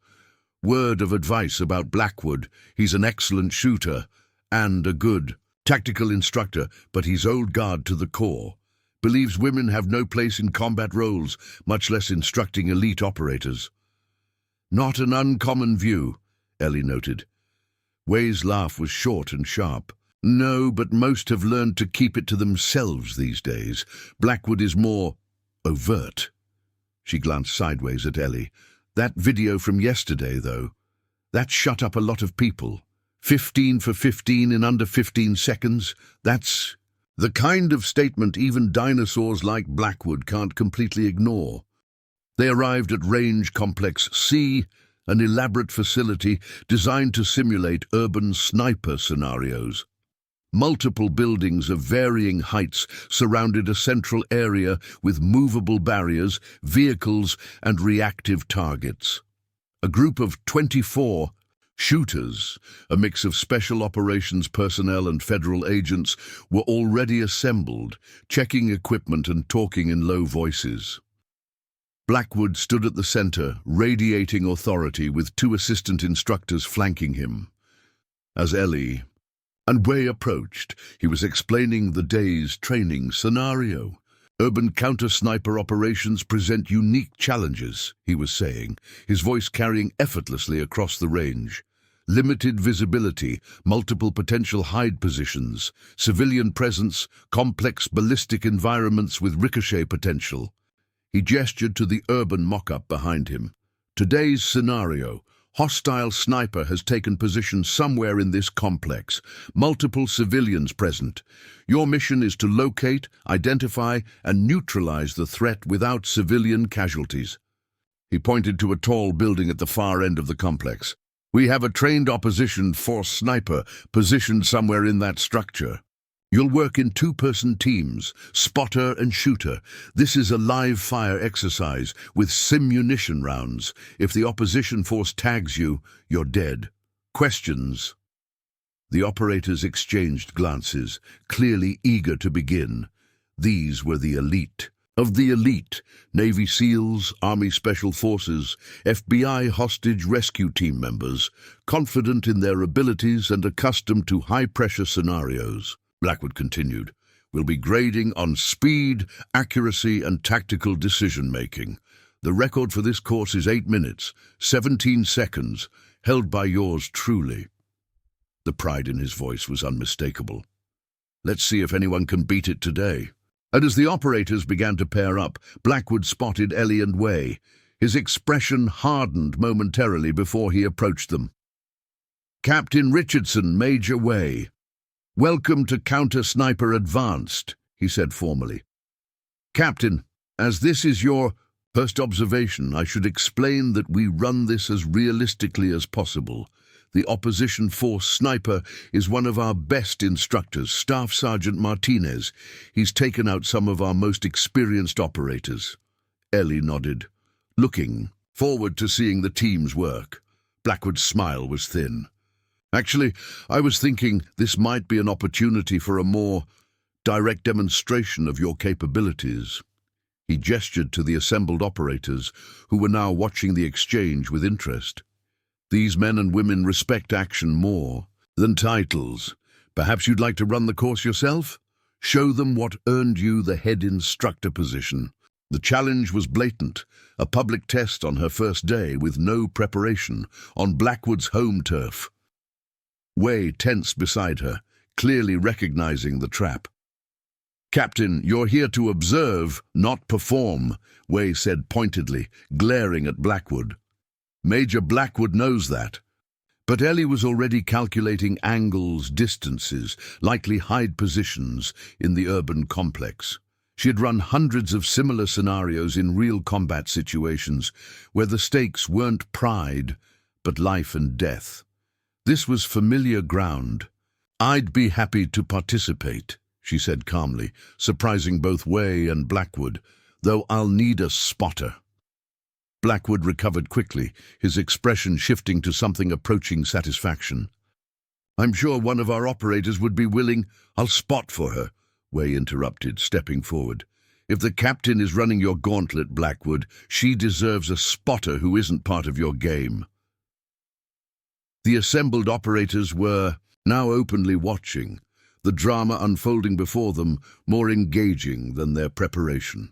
"Word of advice about Blackwood: he's an excellent shooter and a good tactical instructor, but he's old guard to the core. Believes women have no place in combat roles, much less instructing elite operators." "Not an uncommon view," Ellie noted. Way's laugh was short and sharp. "No, but most have learned to keep it to themselves these days. Blackwood is more overt." She glanced sideways at Ellie. "That video from yesterday, though, that shut up a lot of people. 15 for 15 in under 15 seconds. That's the kind of statement even dinosaurs like Blackwood can't completely ignore." They arrived at Range Complex C, an elaborate facility designed to simulate urban sniper scenarios. Multiple buildings of varying heights surrounded a central area with movable barriers, vehicles, and reactive targets. A group of 24 shooters, a mix of special operations personnel and federal agents, were already assembled, checking equipment and talking in low voices. Blackwood stood at the center, radiating authority, with 2 assistant instructors flanking him. As Ellie and Way approached, he was explaining the day's training scenario. "Urban counter-sniper operations present unique challenges," he was saying, his voice carrying effortlessly across the range. "Limited visibility, multiple potential hide positions, civilian presence, complex ballistic environments with ricochet potential." He gestured to the urban mock-up behind him. "Today's scenario: hostile sniper has taken position somewhere in this complex. Multiple civilians present. Your mission is to locate, identify, and neutralize the threat without civilian casualties." He pointed to a tall building at the far end of the complex. "We have a trained opposition force sniper positioned somewhere in that structure. You'll work in 2-person teams, spotter and shooter. This is a live-fire exercise with simunition rounds. If the opposition force tags you, you're dead. Questions?" The operators exchanged glances, clearly eager to begin. These were the elite of the elite: Navy SEALs, Army Special Forces, FBI hostage rescue team members, confident in their abilities and accustomed to high-pressure scenarios. Blackwood continued, "We'll be grading on speed, accuracy, and tactical decision-making. The record for this course is 8 minutes, 17 seconds, held by yours truly." The pride in his voice was unmistakable. "Let's see if anyone can beat it today." And as the operators began to pair up, Blackwood spotted Ellie and Way. His expression hardened momentarily before he approached them. "Captain Richardson, Major Way. Welcome to Counter-Sniper Advanced," he said formally. "Captain, as this is your first observation, I should explain that we run this as realistically as possible. The opposition force sniper is one of our best instructors, Staff Sergeant Martinez. He's taken out some of our most experienced operators." Ellie nodded, looking forward to seeing the team's work. Blackwood's smile was thin. "Actually, I was thinking this might be an opportunity for a more direct demonstration of your capabilities." He gestured to the assembled operators, who were now watching the exchange with interest. "These men and women respect action more than titles. Perhaps you'd like to run the course yourself? Show them what earned you the head instructor position." The challenge was blatant, a public test on her first day with no preparation, on Blackwood's home turf. Way tensed beside her, clearly recognizing the trap. "Captain, you're here to observe, not perform," Way said pointedly, glaring at Blackwood. Major Blackwood knows that. But Ellie was already calculating angles, distances, likely hide positions in the urban complex. She had run hundreds of similar scenarios in real combat situations where the stakes weren't pride, but life and death. This was familiar ground. "I'd be happy to participate," she said calmly, surprising both Way and Blackwood, "though I'll need a spotter." Blackwood recovered quickly, his expression shifting to something approaching satisfaction. "I'm sure one of our operators would be willing—" "I'll spot for her," Way interrupted, stepping forward. "If the captain is running your gauntlet, Blackwood, she deserves a spotter who isn't part of your game." The assembled operators were now openly watching, the drama unfolding before them more engaging than their preparation.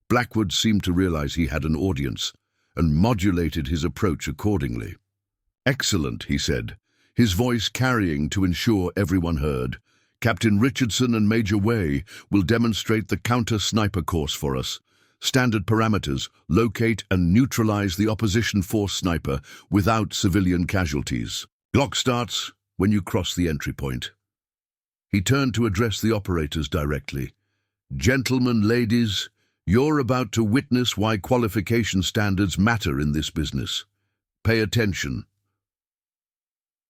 Blackwood seemed to realize he had an audience and modulated his approach accordingly. "Excellent," he said, his voice carrying to ensure everyone heard. "Captain Richardson and Major Way will demonstrate the counter-sniper course for us. Standard parameters: locate and neutralize the opposition force sniper without civilian casualties. Clock starts when you cross the entry point." He turned to address the operators directly. "Gentlemen, ladies, you're about to witness why qualification standards matter in this business. Pay attention."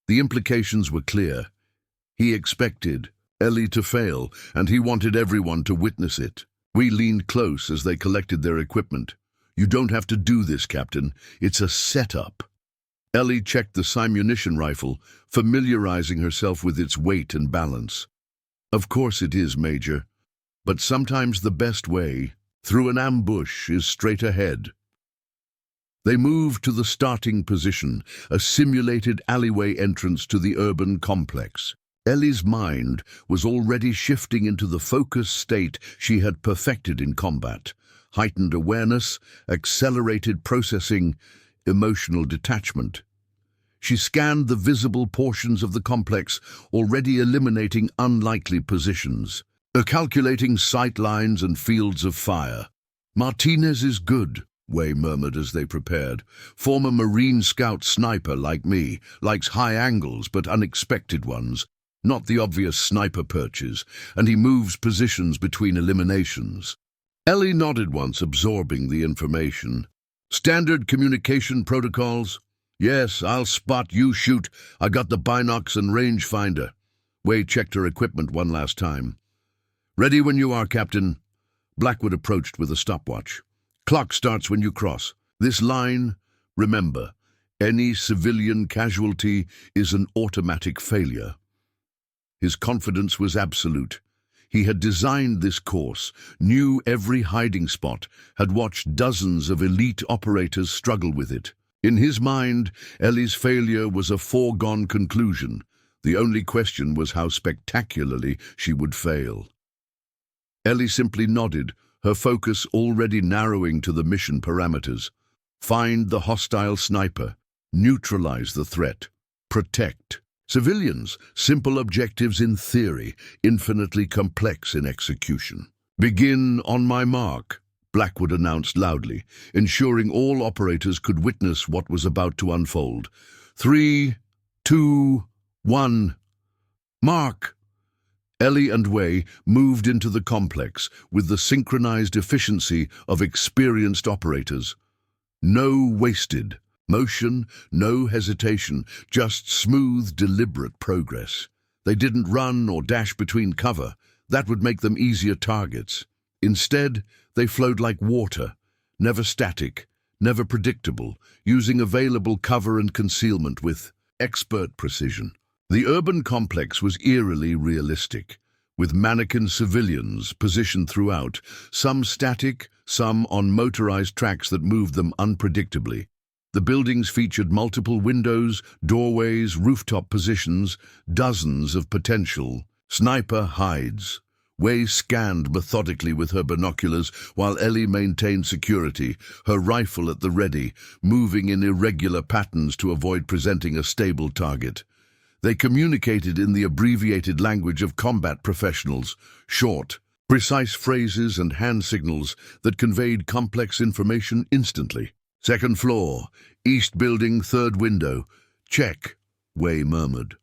The implications were clear. He expected Ellie to fail, and he wanted everyone to witness it. We leaned close as they collected their equipment. "You don't have to do this, Captain. It's a setup." Ellie checked the simunition rifle, familiarizing herself with its weight and balance. "Of course it is, Major. But sometimes the best way through an ambush is straight ahead." They moved to the starting position, a simulated alleyway entrance to the urban complex. Ellie's mind was already shifting into the focused state she had perfected in combat. Heightened awareness, accelerated processing, emotional detachment. She scanned the visible portions of the complex, already eliminating unlikely positions, calculating sight lines and fields of fire. "Martinez is good," Way murmured as they prepared. "Former Marine Scout sniper like me, likes high angles but unexpected ones, not the obvious sniper perches, and he moves positions between eliminations." Ellie nodded once, absorbing the information. "Standard communication protocols?" "Yes, I'll spot, you shoot. I got the binocs and rangefinder." Way checked her equipment one last time. "Ready when you are, Captain." Blackwood approached with a stopwatch. "Clock starts when you cross. This line, remember, any civilian casualty is an automatic failure." His confidence was absolute. He had designed this course, knew every hiding spot, had watched dozens of elite operators struggle with it. In his mind, Ellie's failure was a foregone conclusion. The only question was how spectacularly she would fail. Ellie simply nodded, her focus already narrowing to the mission parameters. Find the hostile sniper. Neutralize the threat. Protect. Civilians, simple objectives in theory, infinitely complex in execution. "Begin on my mark," Blackwood announced loudly, ensuring all operators could witness what was about to unfold. 3, 2, 1. Mark! Ellie and Way moved into the complex with the synchronized efficiency of experienced operators. No wasted motion, no hesitation, just smooth, deliberate progress. They didn't run or dash between cover. That would make them easier targets. Instead, they flowed like water, never static, never predictable, using available cover and concealment with expert precision. The urban complex was eerily realistic, with mannequin civilians positioned throughout, some static, some on motorized tracks that moved them unpredictably. The buildings featured multiple windows, doorways, rooftop positions, dozens of potential sniper hides. Way scanned methodically with her binoculars while Ellie maintained security, her rifle at the ready, moving in irregular patterns to avoid presenting a stable target. They communicated in the abbreviated language of combat professionals, short, precise phrases and hand signals that conveyed complex information instantly. "Second floor, east building, third window. Check," Way murmured.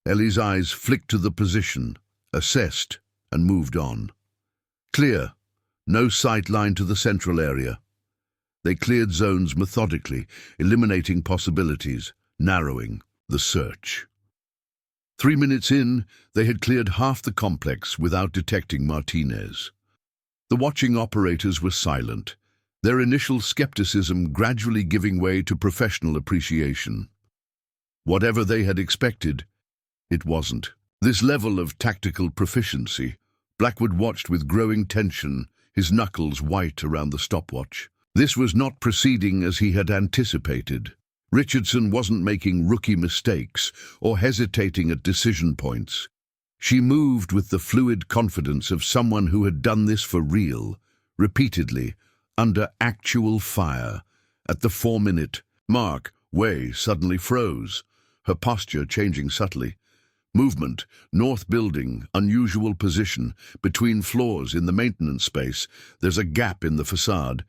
Ellie's eyes flicked to the position, assessed, and moved on. "Clear. No sight line to the central area." They cleared zones methodically, eliminating possibilities, narrowing the search. 3 minutes in, they had cleared half the complex without detecting Martinez. The watching operators were silent, their initial skepticism gradually giving way to professional appreciation. Whatever they had expected, it wasn't. This level of tactical proficiency, Blackwood watched with growing tension, his knuckles white around the stopwatch. This was not proceeding as he had anticipated. Richardson wasn't making rookie mistakes or hesitating at decision points. She moved with the fluid confidence of someone who had done this for real, repeatedly, under actual fire. At the 4-minute mark, Wei suddenly froze, her posture changing subtly. Movement, north building, unusual position, between floors in the maintenance space, there's a gap in the facade.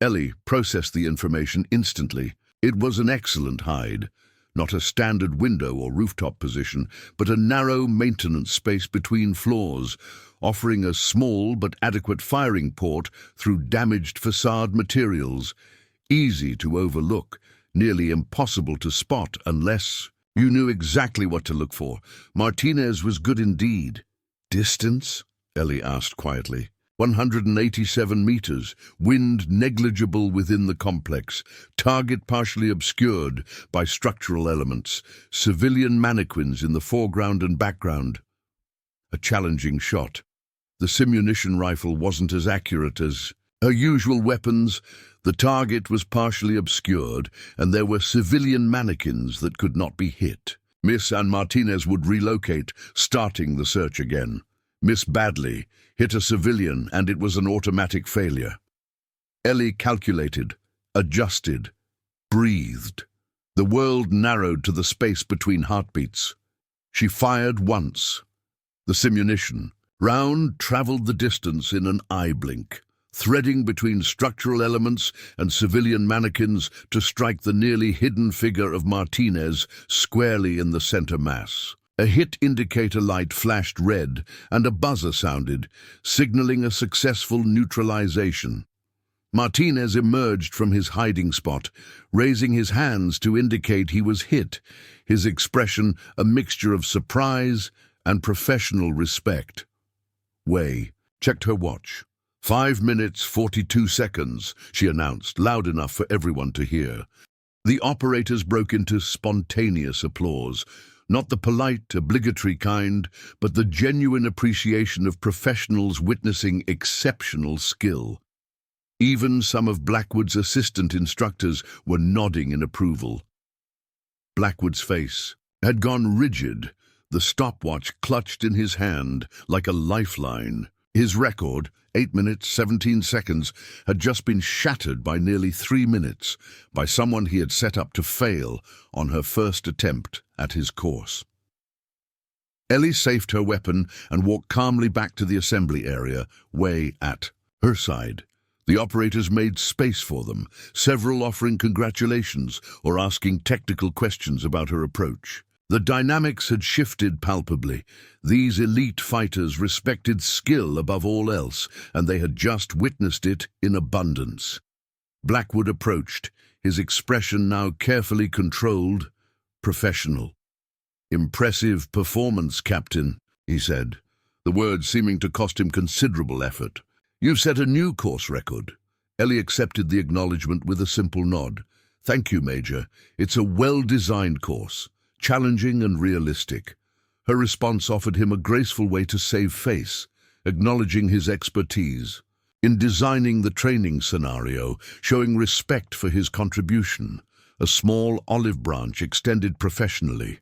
Ellie processed the information instantly. It was an excellent hide, not a standard window or rooftop position, but a narrow maintenance space between floors, offering a small but adequate firing port through damaged facade materials. Easy to overlook, nearly impossible to spot unless you knew exactly what to look for. Martinez was good indeed. Distance? Ellie asked quietly. 187 meters, wind negligible within the complex, target partially obscured by structural elements, civilian mannequins in the foreground and background. A challenging shot. The simunition rifle wasn't as accurate as her usual weapons. The target was partially obscured, and there were civilian mannequins that could not be hit. Miss and Martinez would relocate, starting the search again. Miss badly, hit a civilian, and it was an automatic failure. Ellie calculated, adjusted, breathed. The world narrowed to the space between heartbeats. She fired once. The simunition round traveled the distance in an eye blink, threading between structural elements and civilian mannequins to strike the nearly hidden figure of Martinez squarely in the center mass. A hit indicator light flashed red, and a buzzer sounded, signaling a successful neutralization. Martinez emerged from his hiding spot, raising his hands to indicate he was hit, his expression a mixture of surprise and professional respect. Wei checked her watch. 5 minutes, 42 seconds, she announced, loud enough for everyone to hear. The operators broke into spontaneous applause, not the polite, obligatory kind, but the genuine appreciation of professionals witnessing exceptional skill. Even some of Blackwood's assistant instructors were nodding in approval. Blackwood's face had gone rigid, the stopwatch clutched in his hand like a lifeline. His record, 8 minutes, 17 seconds, had just been shattered by nearly 3 minutes by someone he had set up to fail on her first attempt at his course. Ellie safed her weapon and walked calmly back to the assembly area, Wei at her side. The operators made space for them, several offering congratulations or asking technical questions about her approach. The dynamics had shifted palpably. These elite fighters respected skill above all else, and they had just witnessed it in abundance. Blackwood approached, his expression now carefully controlled, professional. "Impressive performance, Captain," he said, the words seeming to cost him considerable effort. "You've set a new course record." Ellie accepted the acknowledgement with a simple nod. "Thank you, Major. It's a well-designed course, challenging and realistic." Her response offered him a graceful way to save face, acknowledging his expertise in designing the training scenario, showing respect for his contribution. A small olive branch extended professionally.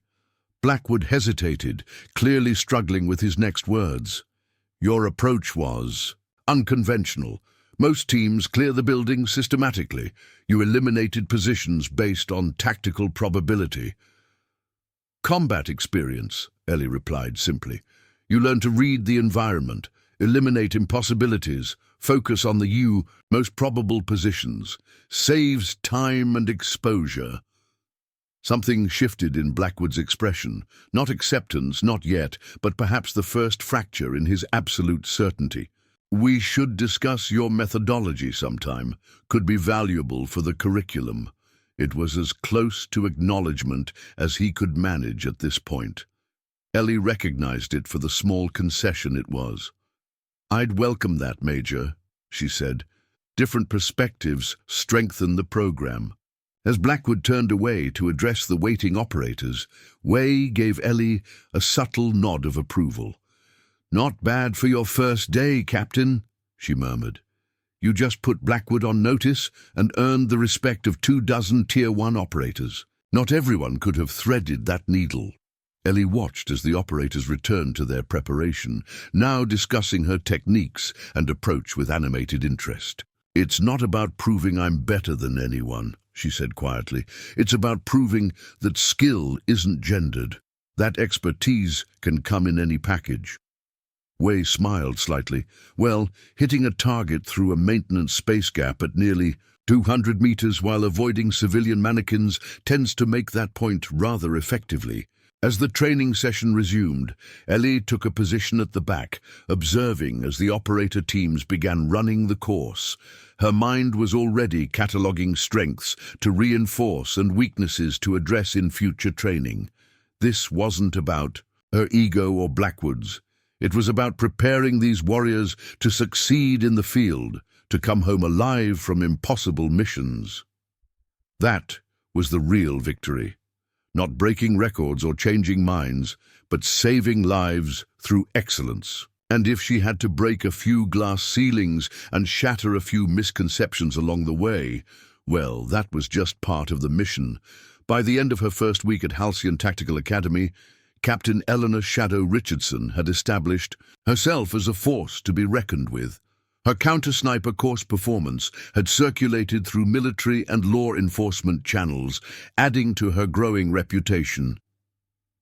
Blackwood hesitated, clearly struggling with his next words. "Your approach was unconventional. Most teams clear the building systematically. You eliminated positions based on tactical probability." "Combat experience," Ellie replied simply. "You learn to read the environment, eliminate impossibilities, focus on the most probable positions. Saves time and exposure." Something shifted in Blackwood's expression. Not acceptance, not yet, but perhaps the first fracture in his absolute certainty. "We should discuss your methodology sometime. Could be valuable for the curriculum." It was as close to acknowledgement as he could manage at this point. Ellie recognized it for the small concession it was. "I'd welcome that, Major," she said. Different perspectives strengthen the program. As Blackwood turned away to address the waiting operators, Way gave Ellie a subtle nod of approval. "Not bad for your first day, Captain," she murmured. "You just put Blackwood on notice and earned the respect of 24 Tier 1 operators. Not everyone could have threaded that needle." Ellie watched as the operators returned to their preparation, now discussing her techniques and approach with animated interest. "It's not about proving I'm better than anyone," she said quietly. "It's about proving that skill isn't gendered. That expertise can come in any package." Way smiled slightly. "Well, hitting a target through a maintenance space gap at nearly 200 meters while avoiding civilian mannequins tends to make that point rather effectively." As the training session resumed, Ellie took a position at the back, observing as the operator teams began running the course. Her mind was already cataloguing strengths to reinforce and weaknesses to address in future training. This wasn't about her ego or Blackwood's. It was about preparing these warriors to succeed in the field, to come home alive from impossible missions. That was the real victory. Not breaking records or changing minds, but saving lives through excellence. And if she had to break a few glass ceilings and shatter a few misconceptions along the way, well, that was just part of the mission. By the end of her first week at Halcyon Tactical Academy, Captain Eleanor Shadow Richardson had established herself as a force to be reckoned with. Her counter-sniper course performance had circulated through military and law enforcement channels, adding to her growing reputation.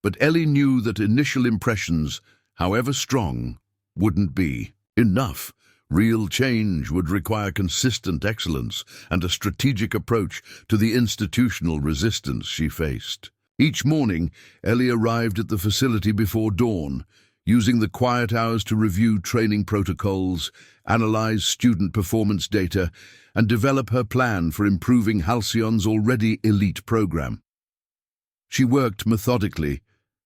But Ellie knew that initial impressions, however strong, wouldn't be enough. Real change would require consistent excellence and a strategic approach to the institutional resistance she faced. Each morning, Ellie arrived at the facility before dawn, using the quiet hours to review training protocols, analyze student performance data, and develop her plan for improving Halcyon's already elite program. She worked methodically,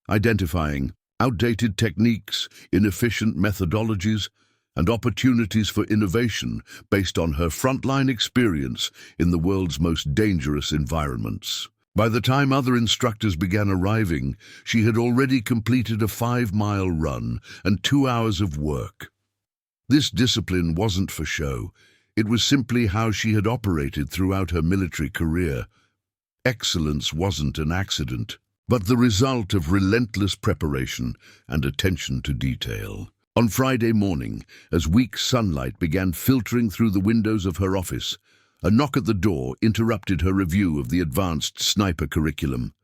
identifying outdated techniques, inefficient methodologies, and opportunities for innovation based on her frontline experience in the world's most dangerous environments. By the time other instructors began arriving, she had already completed a 5-mile run and 2 hours of work. This discipline wasn't for show. It was simply how she had operated throughout her military career. Excellence wasn't an accident, but the result of relentless preparation and attention to detail. On Friday morning, as weak sunlight began filtering through the windows of her office, a knock at the door interrupted her review of the advanced sniper curriculum.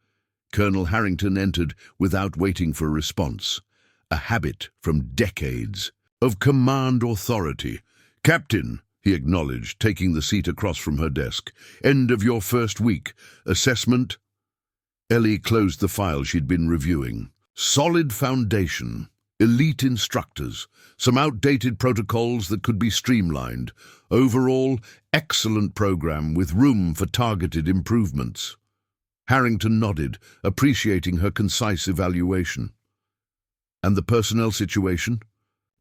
Colonel Harrington entered without waiting for a response, a habit from decades of command authority. "Captain," he acknowledged, taking the seat across from her desk. "End of your first week. Assessment?" Ellie closed the file she'd been reviewing. "Solid foundation. Elite instructors, some outdated protocols that could be streamlined. Overall, excellent program with room for targeted improvements." Harrington nodded, appreciating her concise evaluation. "And the personnel situation?"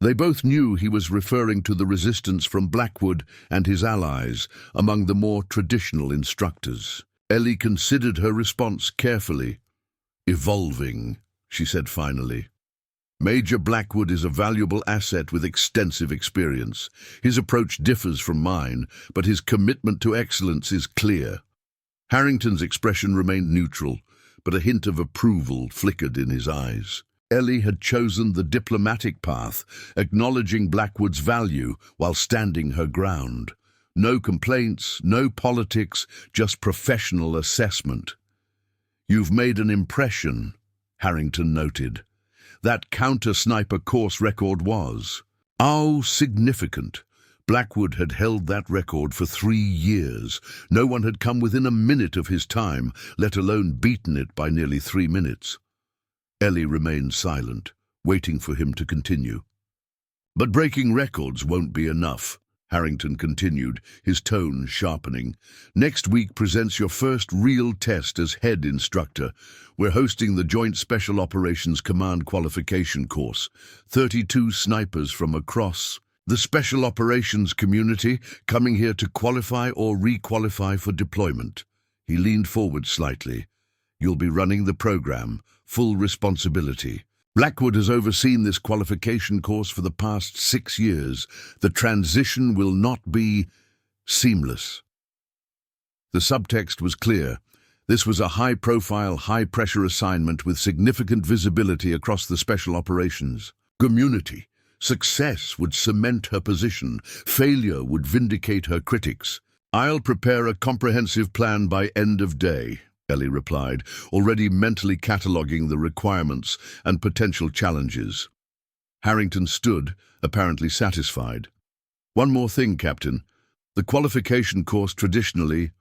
They both knew he was referring to the resistance from Blackwood and his allies among the more traditional instructors. Ellie considered her response carefully. "Evolving," she said finally. "Major Blackwood is a valuable asset with extensive experience. His approach differs from mine, but his commitment to excellence is clear." Harrington's expression remained neutral, but a hint of approval flickered in his eyes. Ellie had chosen the diplomatic path, acknowledging Blackwood's value while standing her ground. No complaints, no politics, just professional assessment. "You've made an impression," Harrington noted. That counter-sniper course record was, significant. Blackwood had held that record for 3 years. No one had come within a minute of his time, let alone beaten it by nearly 3 minutes. Ellie remained silent, waiting for him to continue. "But breaking records won't be enough," Harrington continued, his tone sharpening. Next week presents your first real test as head instructor. We're hosting the Joint Special Operations Command Qualification course. 32 snipers from across the Special Operations community coming here to qualify or re-qualify for deployment. He leaned forward slightly. You'll be running the program, full responsibility. Blackwood has overseen this qualification course for the past 6 years. The transition will not be seamless. The subtext was clear. This was a high-profile, high-pressure assignment with significant visibility across the special operations community. Success would cement her position. Failure would vindicate her critics. I'll prepare a comprehensive plan by end of day, Ellie replied, already mentally cataloguing the requirements and potential challenges. Harrington stood, apparently satisfied. One more thing, Captain. The qualification course traditionally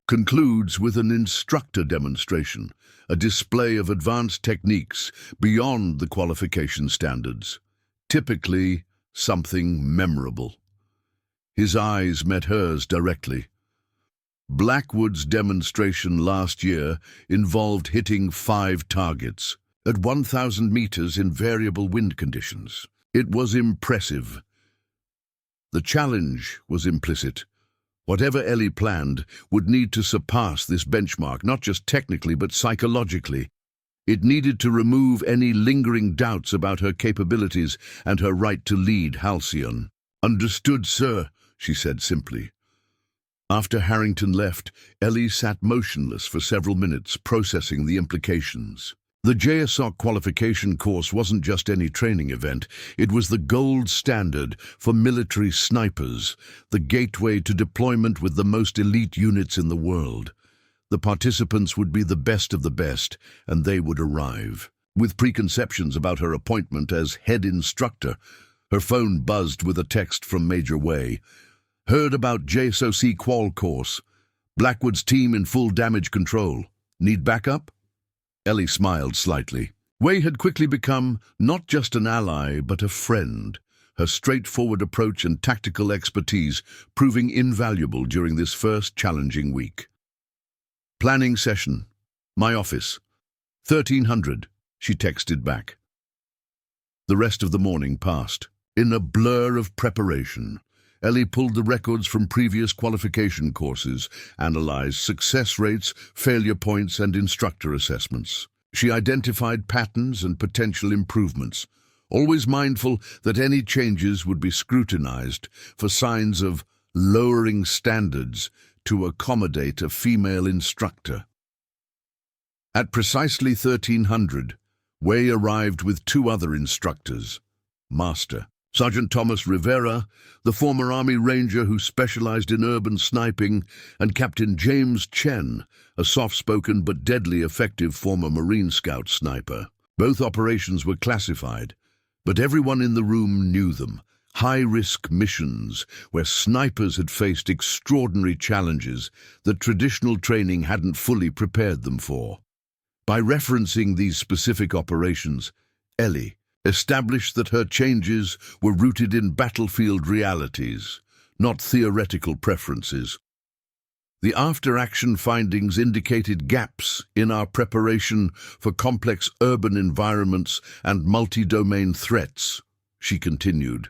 concludes with an instructor demonstration, a display of advanced techniques beyond the qualification standards. Typically, something memorable. His eyes met hers directly. Blackwood's demonstration last year involved hitting 5 targets at 1,000 meters in variable wind conditions. It was impressive. The challenge was implicit. Whatever Ellie planned would need to surpass this benchmark, not just technically but psychologically. It needed to remove any lingering doubts about her capabilities and her right to lead Halcyon. "Understood, sir," she said simply. After Harrington left, Ellie sat motionless for several minutes, processing the implications. The JSOC qualification course wasn't just any training event. It was the gold standard for military snipers, the gateway to deployment with the most elite units in the world. The participants would be the best of the best, and they would arrive. With preconceptions about her appointment as head instructor, her phone buzzed with a text from Major Way. "Heard about JSOC qual course. Blackwood's team in full damage control. Need backup?" Ellie smiled slightly. Way had quickly become not just an ally, but a friend. Her straightforward approach and tactical expertise proving invaluable during this first challenging week. "Planning session. My office. 1300, she texted back. The rest of the morning passed. In a blur of preparation, Ellie pulled the records from previous qualification courses, analyzed success rates, failure points, and instructor assessments. She identified patterns and potential improvements, always mindful that any changes would be scrutinized for signs of lowering standards to accommodate a female instructor. At precisely 1300, Way arrived with 2 other instructors. Master Sergeant Thomas Rivera, the former Army Ranger who specialized in urban sniping, and Captain James Chen, a soft-spoken but deadly effective former Marine Scout sniper. Both operations were classified, but everyone in the room knew them. High-risk missions where snipers had faced extraordinary challenges that traditional training hadn't fully prepared them for. By referencing these specific operations, Ellie established that her changes were rooted in battlefield realities, not theoretical preferences. The after-action findings indicated gaps in our preparation for complex urban environments and multi-domain threats, she continued.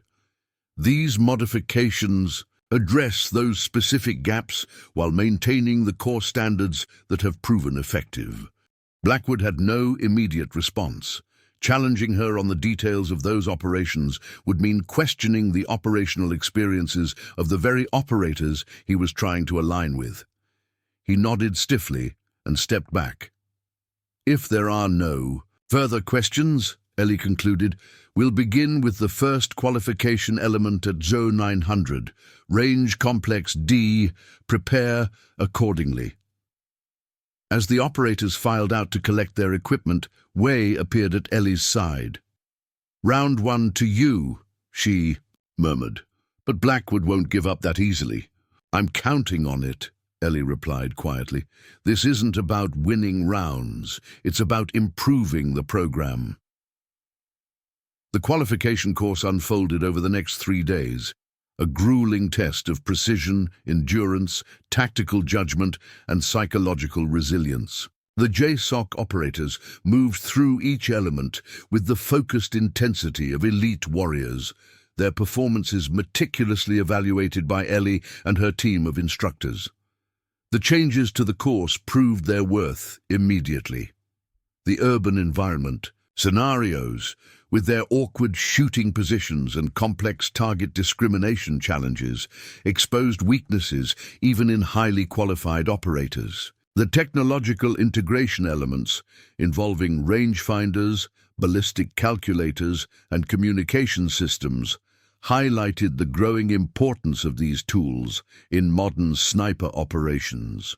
These modifications address those specific gaps while maintaining the core standards that have proven effective. Blackwood had no immediate response. Challenging her on the details of those operations would mean questioning the operational experiences of the very operators he was trying to align with. He nodded stiffly and stepped back. "If there are no further questions," Ellie concluded, "we'll begin with the first qualification element at Zone 900. Range Complex D. Prepare accordingly." As the operators filed out to collect their equipment, Way appeared at Ellie's side. "Round 1 to you," she murmured. "But Blackwood won't give up that easily." "I'm counting on it," Ellie replied quietly. "This isn't about winning rounds. It's about improving the program." The qualification course unfolded over the next 3 days. a grueling test of precision, endurance, tactical judgment, and psychological resilience. The JSOC operators moved through each element with the focused intensity of elite warriors, their performances meticulously evaluated by Ellie and her team of instructors. The changes to the course proved their worth immediately. The urban environment, scenarios, with their awkward shooting positions and complex target discrimination challenges, exposed weaknesses even in highly qualified operators. The technological integration elements, involving rangefinders, ballistic calculators, and communication systems, highlighted the growing importance of these tools in modern sniper operations.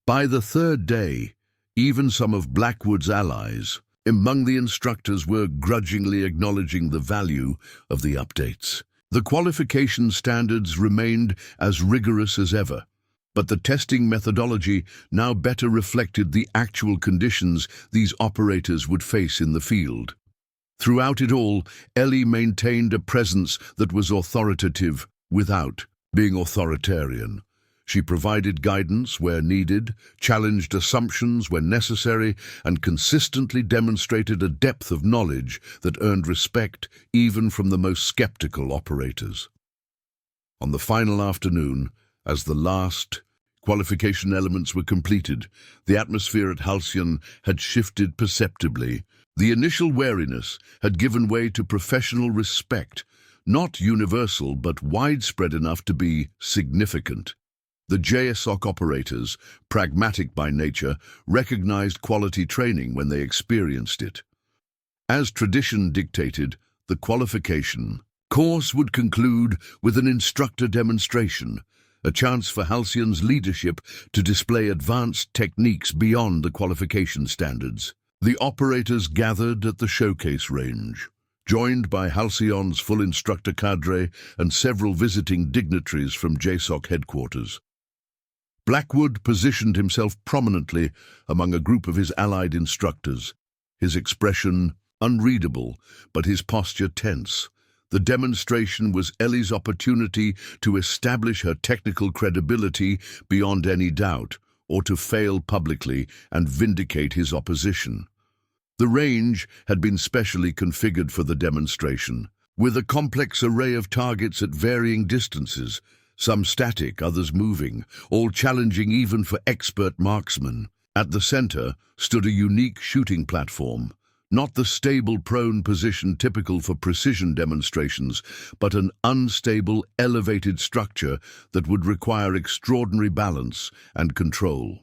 By the third day, even some of Blackwood's allies among the instructors were grudgingly acknowledging the value of the updates. The qualification standards remained as rigorous as ever, but the testing methodology now better reflected the actual conditions these operators would face in the field. Throughout it all, Ellie maintained a presence that was authoritative without being authoritarian. She provided guidance where needed, challenged assumptions when necessary, and consistently demonstrated a depth of knowledge that earned respect even from the most skeptical operators. On the final afternoon, as the last qualification elements were completed, the atmosphere at Halcyon had shifted perceptibly. The initial wariness had given way to professional respect, not universal but widespread enough to be significant. The JSOC operators, pragmatic by nature, recognized quality training when they experienced it. As tradition dictated, the qualification course would conclude with an instructor demonstration, a chance for Halcyon's leadership to display advanced techniques beyond the qualification standards. The operators gathered at the showcase range, joined by Halcyon's full instructor cadre and several visiting dignitaries from JSOC headquarters. Blackwood positioned himself prominently among a group of his allied instructors, his expression unreadable, but his posture tense. The demonstration was Ellie's opportunity to establish her technical credibility beyond any doubt, or to fail publicly and vindicate his opposition. The range had been specially configured for the demonstration, with a complex array of targets at varying distances, some static, others moving, all challenging even for expert marksmen. At the center stood a unique shooting platform, not the stable prone position typical for precision demonstrations, but an unstable, elevated structure that would require extraordinary balance and control.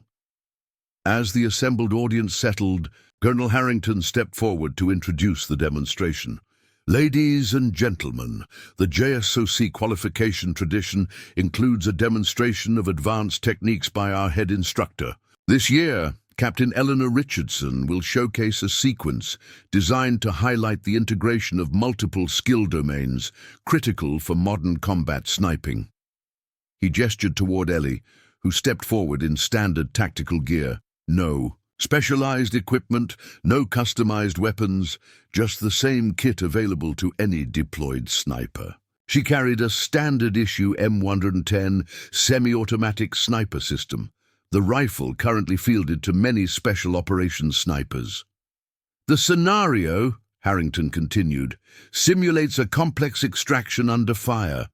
As the assembled audience settled, Colonel Harrington stepped forward to introduce the demonstration. Ladies and gentlemen, the JSOC qualification tradition includes a demonstration of advanced techniques by our head instructor. This year, Captain Eleanor Richardson will showcase a sequence designed to highlight the integration of multiple skill domains critical for modern combat sniping. He gestured toward Ellie, who stepped forward in standard tactical gear. No specialized equipment, no customized weapons, just the same kit available to any deployed sniper. She carried a standard-issue M110 semi-automatic sniper system, the rifle currently fielded to many special operations snipers. The scenario, Harrington continued, simulates a complex extraction under fire.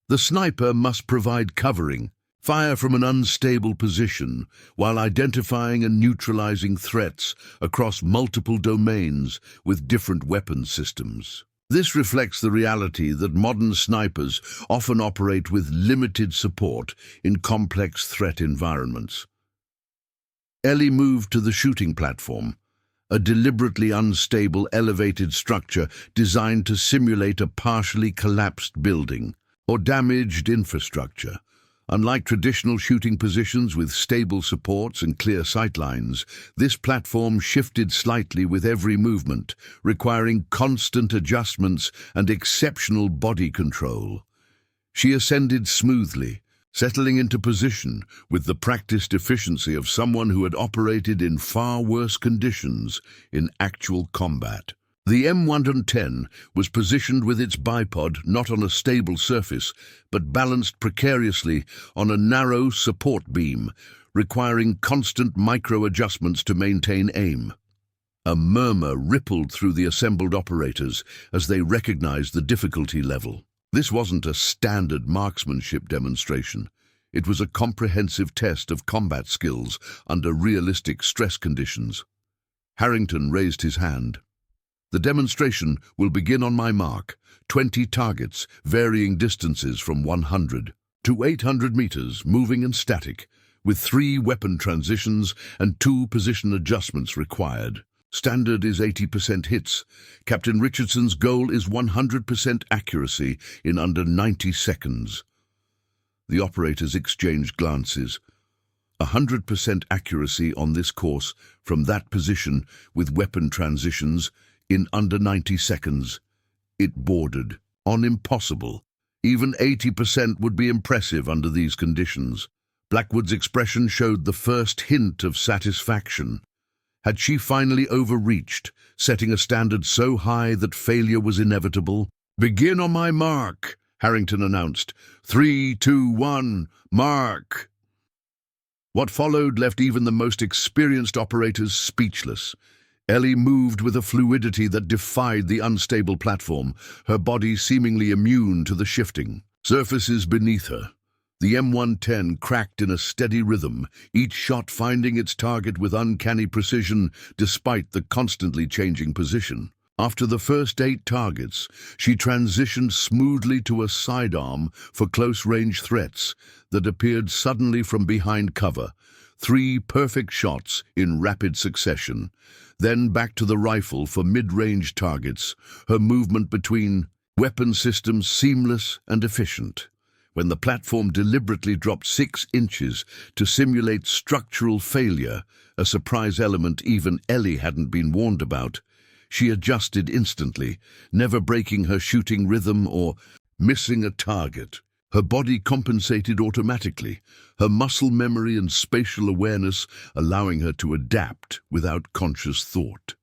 The sniper must provide covering, fire from an unstable position, while identifying and neutralizing threats across multiple domains with different weapon systems. This reflects the reality that modern snipers often operate with limited support in complex threat environments. Ellie moved to the shooting platform, a deliberately unstable elevated structure designed to simulate a partially collapsed building or damaged infrastructure. Unlike traditional shooting positions with stable supports and clear sightlines, this platform shifted slightly with every movement, requiring constant adjustments and exceptional body control. She ascended smoothly, settling into position with the practiced efficiency of someone who had operated in far worse conditions in actual combat. The M110 was positioned with its bipod not on a stable surface, but balanced precariously on a narrow support beam, requiring constant micro-adjustments to maintain aim. A murmur rippled through the assembled operators as they recognized the difficulty level. This wasn't a standard marksmanship demonstration. It was a comprehensive test of combat skills under realistic stress conditions. Harrington raised his hand. The demonstration will begin on my mark. 20 targets, varying distances from 100 to 800 meters, moving and static, with 3 weapon transitions and 2 position adjustments required. Standard is 80% hits. Captain Richardson's goal is 100% accuracy in under 90 seconds. The operators exchanged glances. 100% accuracy on this course from that position with weapon transitions in under 90 seconds. It bordered on impossible. Even 80% would be impressive under these conditions. Blackwood's expression showed the first hint of satisfaction. Had she finally overreached, setting a standard so high that failure was inevitable? "Begin on my mark," Harrington announced. 3, 2, 1, mark. What followed left even the most experienced operators speechless. Ellie moved with a fluidity that defied the unstable platform, her body seemingly immune to the shifting surfaces beneath her. The M110 cracked in a steady rhythm, each shot finding its target with uncanny precision despite the constantly changing position. After the first 8 targets, she transitioned smoothly to a sidearm for close-range threats that appeared suddenly from behind cover. 3 perfect shots in rapid succession. Then back to the rifle for mid-range targets, her movement between weapon systems seamless and efficient. When the platform deliberately dropped 6 inches to simulate structural failure, a surprise element even Ellie hadn't been warned about, she adjusted instantly, never breaking her shooting rhythm or missing a target. Her body compensated automatically, her muscle memory and spatial awareness allowing her to adapt without conscious thought.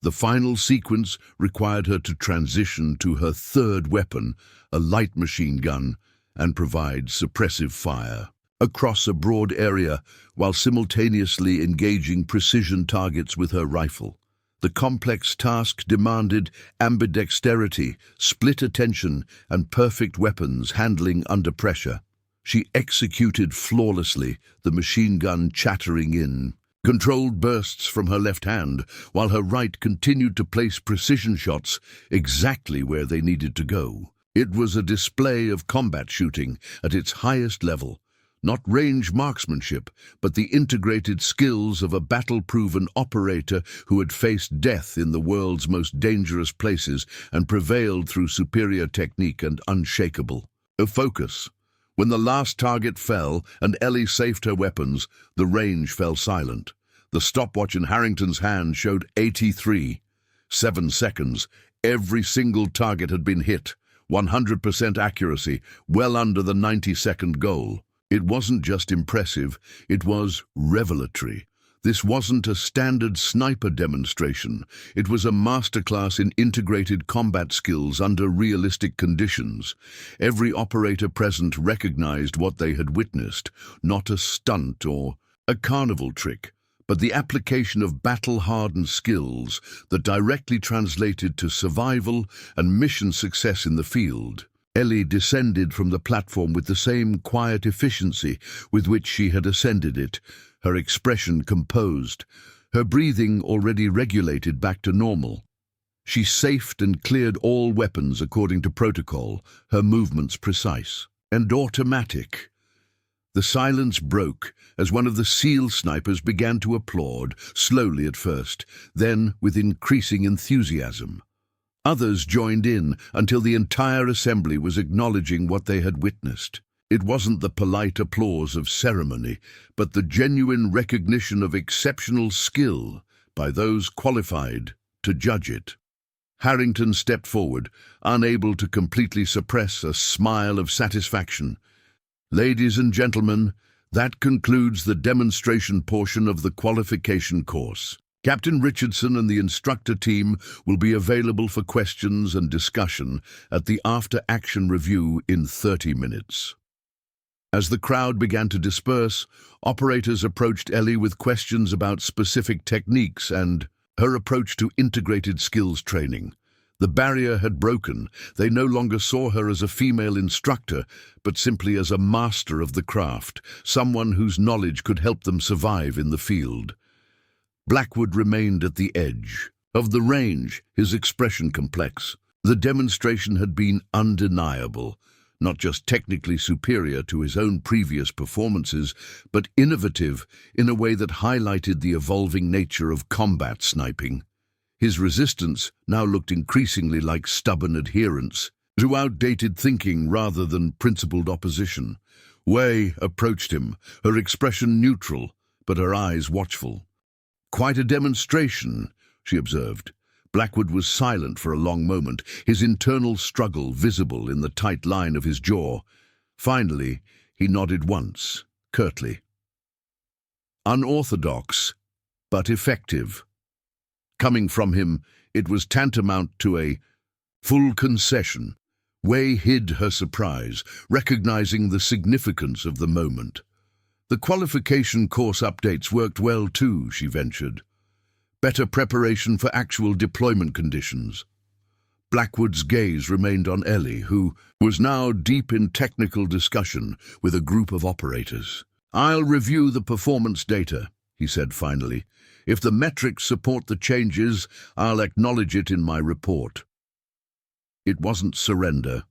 The final sequence required her to transition to her third weapon, a light machine gun, and provide suppressive fire across a broad area while simultaneously engaging precision targets with her rifle. The complex task demanded ambidexterity, split attention, and perfect weapons handling under pressure. She executed flawlessly, the machine gun chattering in controlled bursts from her left hand, while her right continued to place precision shots exactly where they needed to go. It was a display of combat shooting at its highest level, not range marksmanship, but the integrated skills of a battle-proven operator who had faced death in the world's most dangerous places and prevailed through superior technique and unshakable focus. When the last target fell and Ellie safed her weapons, the range fell silent. The stopwatch in Harrington's hand showed 83. 7 seconds. Every single target had been hit. 100% accuracy, well under the 90-second goal. It wasn't just impressive, it was revelatory. This wasn't a standard sniper demonstration. It was a masterclass in integrated combat skills under realistic conditions. Every operator present recognized what they had witnessed, not a stunt or a carnival trick, but the application of battle-hardened skills that directly translated to survival and mission success in the field. Ellie descended from the platform with the same quiet efficiency with which she had ascended it, her expression composed, her breathing already regulated back to normal. She safed and cleared all weapons according to protocol, her movements precise and automatic. The silence broke as one of the SEAL snipers began to applaud, slowly at first, then with increasing enthusiasm. Others joined in until the entire assembly was acknowledging what they had witnessed. It wasn't the polite applause of ceremony, but the genuine recognition of exceptional skill by those qualified to judge it. Harrington stepped forward, unable to completely suppress a smile of satisfaction. "Ladies and gentlemen, that concludes the demonstration portion of the qualification course. Captain Richardson and the instructor team will be available for questions and discussion at the after-action review in 30 minutes. As the crowd began to disperse, operators approached Ellie with questions about specific techniques and her approach to integrated skills training. The barrier had broken. They no longer saw her as a female instructor, but simply as a master of the craft, someone whose knowledge could help them survive in the field. Blackwood remained at the edge of the range, his expression complex. The demonstration had been undeniable, not just technically superior to his own previous performances, but innovative in a way that highlighted the evolving nature of combat sniping. His resistance now looked increasingly like stubborn adherence to outdated thinking rather than principled opposition. Wei approached him, her expression neutral, but her eyes watchful. "Quite a demonstration," she observed. Blackwood was silent for a long moment, his internal struggle visible in the tight line of his jaw. Finally, he nodded once, curtly. Unorthodox, but effective. Coming from him, it was tantamount to a full concession. Wei hid her surprise, recognizing the significance of the moment. "The qualification course updates worked well too," she ventured. "Better preparation for actual deployment conditions." Blackwood's gaze remained on Ellie, who was now deep in technical discussion with a group of operators. "I'll review the performance data," he said finally. "If the metrics support the changes, I'll acknowledge it in my report." It wasn't surrender,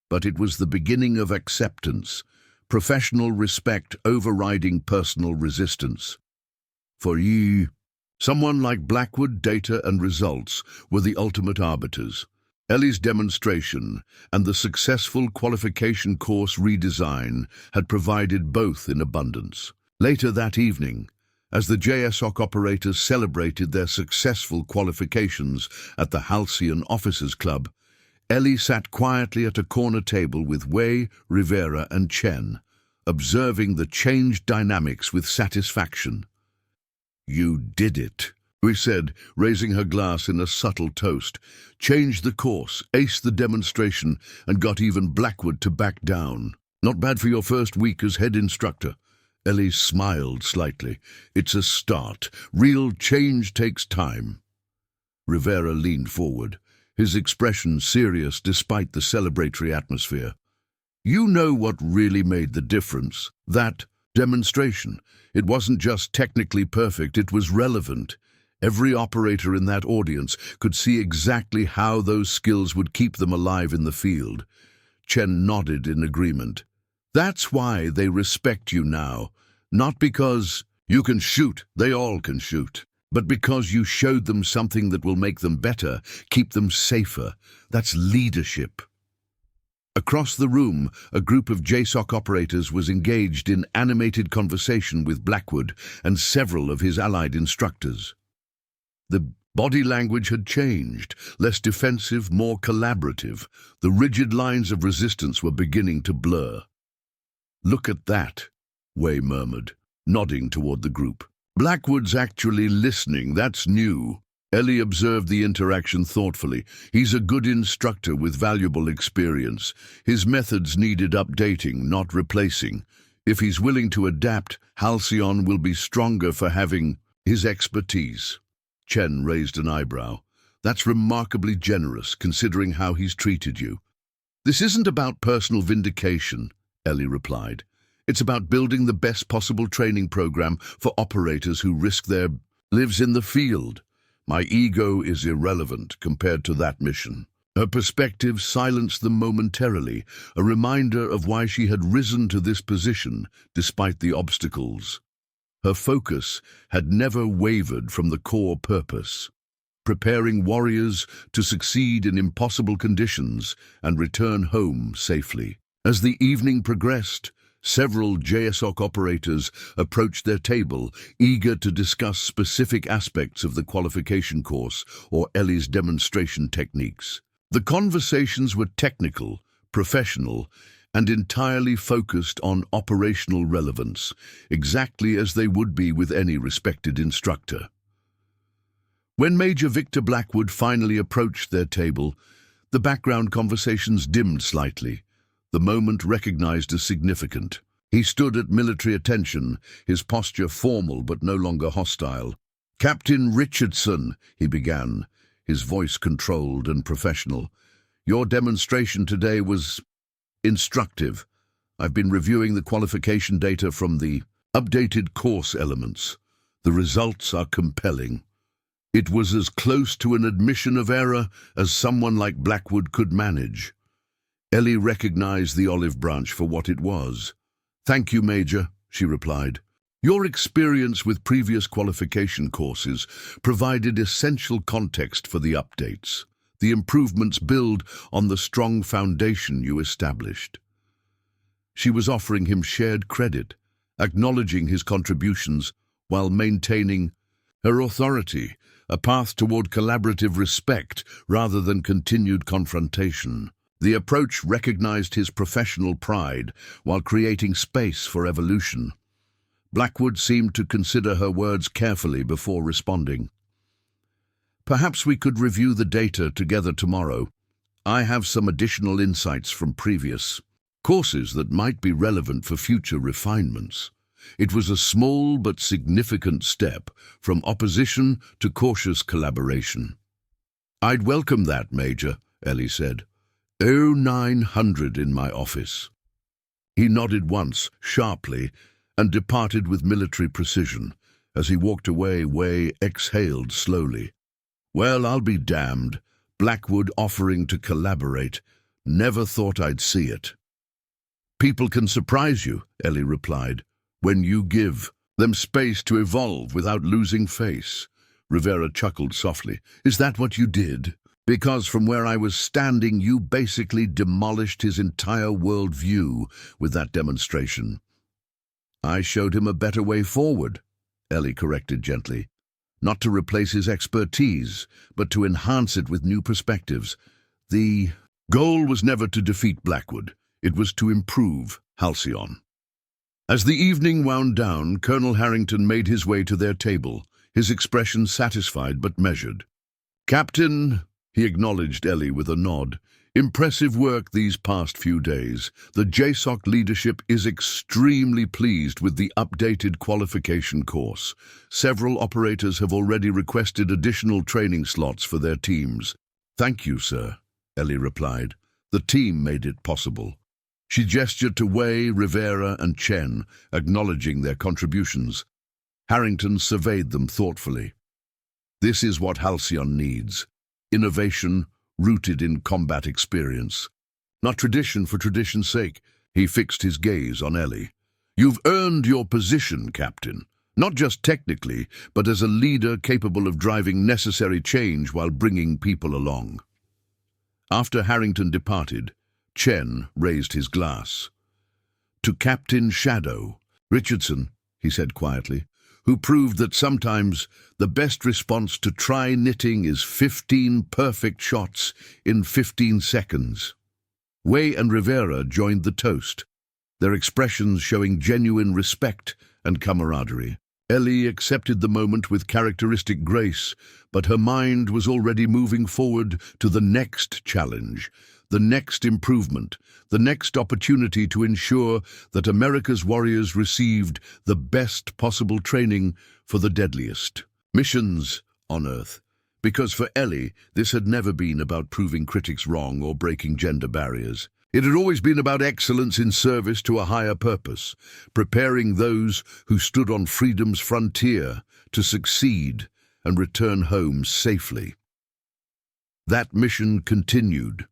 but it was the beginning of acceptance, professional respect overriding personal resistance. For someone like Blackwood, data and results were the ultimate arbiters. Ellie's demonstration and the successful qualification course redesign had provided both in abundance. Later that evening, as the JSOC operators celebrated their successful qualifications at the Halcyon Officers Club, Ellie sat quietly at a corner table with Wei, Rivera and Chen, observing the changed dynamics with satisfaction. "You did it," Wei said, raising her glass in a subtle toast. "Changed the course, aced the demonstration, and got even Blackwood to back down. Not bad for your first week as head instructor." Ellie smiled slightly. "It's a start. Real change takes time." Rivera leaned forward, his expression serious despite the celebratory atmosphere. "You know what really made the difference? That demonstration. It wasn't just technically perfect, it was relevant. Every operator in that audience could see exactly how those skills would keep them alive in the field." Chen nodded in agreement. "That's why they respect you now. Not because you can shoot, they all can shoot, but because you showed them something that will make them better, keep them safer. That's leadership." Across the room, a group of JSOC operators was engaged in animated conversation with Blackwood and several of his allied instructors. The body language had changed, less defensive, more collaborative. The rigid lines of resistance were beginning to blur. "Look at that," Wei murmured, nodding toward the group. "Blackwood's actually listening, that's new." Ellie observed the interaction thoughtfully. "He's a good instructor with valuable experience. His methods needed updating, not replacing. If he's willing to adapt, Halcyon will be stronger for having his expertise." Chen raised an eyebrow. "That's remarkably generous, considering how he's treated you." "This isn't about personal vindication," Ellie replied. "It's about building the best possible training program for operators who risk their lives in the field. My ego is irrelevant compared to that mission." Her perspective silenced them momentarily, a reminder of why she had risen to this position despite the obstacles. Her focus had never wavered from the core purpose: preparing warriors to succeed in impossible conditions and return home safely. As the evening progressed, several JSOC operators approached their table, eager to discuss specific aspects of the qualification course or Ellie's demonstration techniques. The conversations were technical, professional, and entirely focused on operational relevance, exactly as they would be with any respected instructor. When Major Victor Blackwood finally approached their table, the background conversations dimmed slightly, the moment recognized as significant. He stood at military attention, his posture formal but no longer hostile. "Captain Richardson," he began, his voice controlled and professional. "Your demonstration today was instructive. I've been reviewing the qualification data from the updated course elements. The results are compelling. It was as close to an admission of error as someone like Blackwood could manage." Ellie recognized the olive branch for what it was. "Thank you, Major," she replied. "Your experience with previous qualification courses provided essential context for the updates. The improvements build on the strong foundation you established." She was offering him shared credit, acknowledging his contributions while maintaining her authority, a path toward collaborative respect rather than continued confrontation. The approach recognized his professional pride while creating space for evolution. Blackwood seemed to consider her words carefully before responding. "Perhaps we could review the data together tomorrow. I have some additional insights from previous courses that might be relevant for future refinements." It was a small but significant step from opposition to cautious collaboration. "I'd welcome that, Major," Ellie said. 0900 in my office." He nodded once, sharply, and departed with military precision. As he walked away, Way exhaled slowly. "Well, I'll be damned. Blackwood offering to collaborate. Never thought I'd see it." "People can surprise you," Ellie replied, "when you give them space to evolve without losing face." Rivera chuckled softly. "Is that what you did? Because from where I was standing, you basically demolished his entire worldview with that demonstration." "I showed him a better way forward," Ellie corrected gently. "Not to replace his expertise, but to enhance it with new perspectives. The goal was never to defeat Blackwood. It was to improve Halcyon." As the evening wound down, Colonel Harrington made his way to their table, his expression satisfied but measured. "Captain," he acknowledged Ellie with a nod, "impressive work these past few days. The JSOC leadership is extremely pleased with the updated qualification course. Several operators have already requested additional training slots for their teams." "Thank you, sir," Ellie replied. "The team made it possible." She gestured to Wei, Rivera, and Chen, acknowledging their contributions. Harrington surveyed them thoughtfully. "This is what Halcyon needs. Innovation rooted in combat experience. Not tradition for tradition's sake." He fixed his gaze on Ellie. "You've earned your position, Captain. Not just technically, but as a leader capable of driving necessary change while bringing people along." After Harrington departed, Chen raised his glass. "To Captain Shadow Richardson," he said quietly, "who proved that sometimes the best response to knitting is 15 perfect shots in 15 seconds. Wei and Rivera joined the toast, their expressions showing genuine respect and camaraderie. Ellie accepted the moment with characteristic grace, but her mind was already moving forward to the next challenge, the next improvement, the next opportunity to ensure that America's warriors received the best possible training for the deadliest missions on Earth. Because for Ellie, this had never been about proving critics wrong or breaking gender barriers. It had always been about excellence in service to a higher purpose, preparing those who stood on freedom's frontier to succeed and return home safely. That mission continued.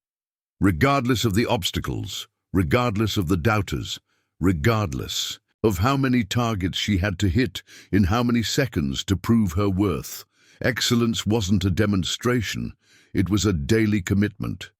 Regardless of the obstacles, regardless of the doubters, regardless of how many targets she had to hit in how many seconds to prove her worth, excellence wasn't a demonstration, it was a daily commitment.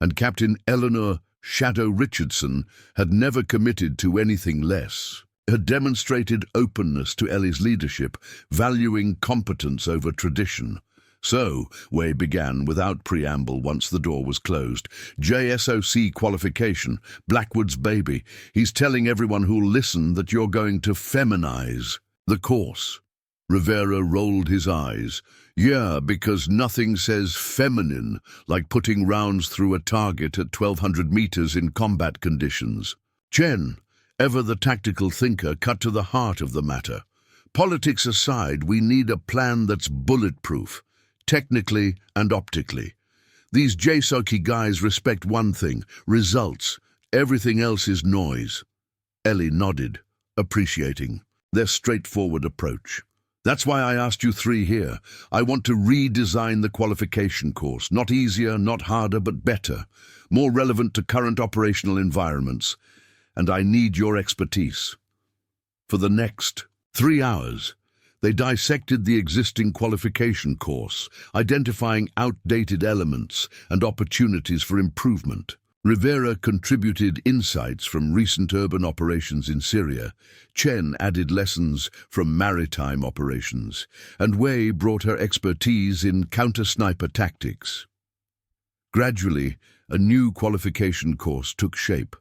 And Captain Eleanor Shadow Richardson had never committed to anything less. Had demonstrated openness to Ellie's leadership, valuing competence over tradition. "So," Wei began without preamble once the door was closed, "JSOC qualification, Blackwood's baby. He's telling everyone who'll listen that you're going to feminize the course." Rivera rolled his eyes. Yeah, because nothing says feminine like putting rounds through a target at 1,200 meters in combat conditions. Chen, ever the tactical thinker, cut to the heart of the matter. Politics aside, we need a plan that's bulletproof, technically and optically. These JSOC guys respect one thing, results. Everything else is noise. Ellie nodded, appreciating their straightforward approach. That's why I asked you three here. I want to redesign the qualification course. Not easier, not harder, but better. More relevant to current operational environments. And I need your expertise. For the next 3 hours, they dissected the existing qualification course, identifying outdated elements and opportunities for improvement. Rivera contributed insights from recent urban operations in Syria, Chen added lessons from maritime operations, and Wei brought her expertise in counter-sniper tactics. Gradually, a new qualification course took shape,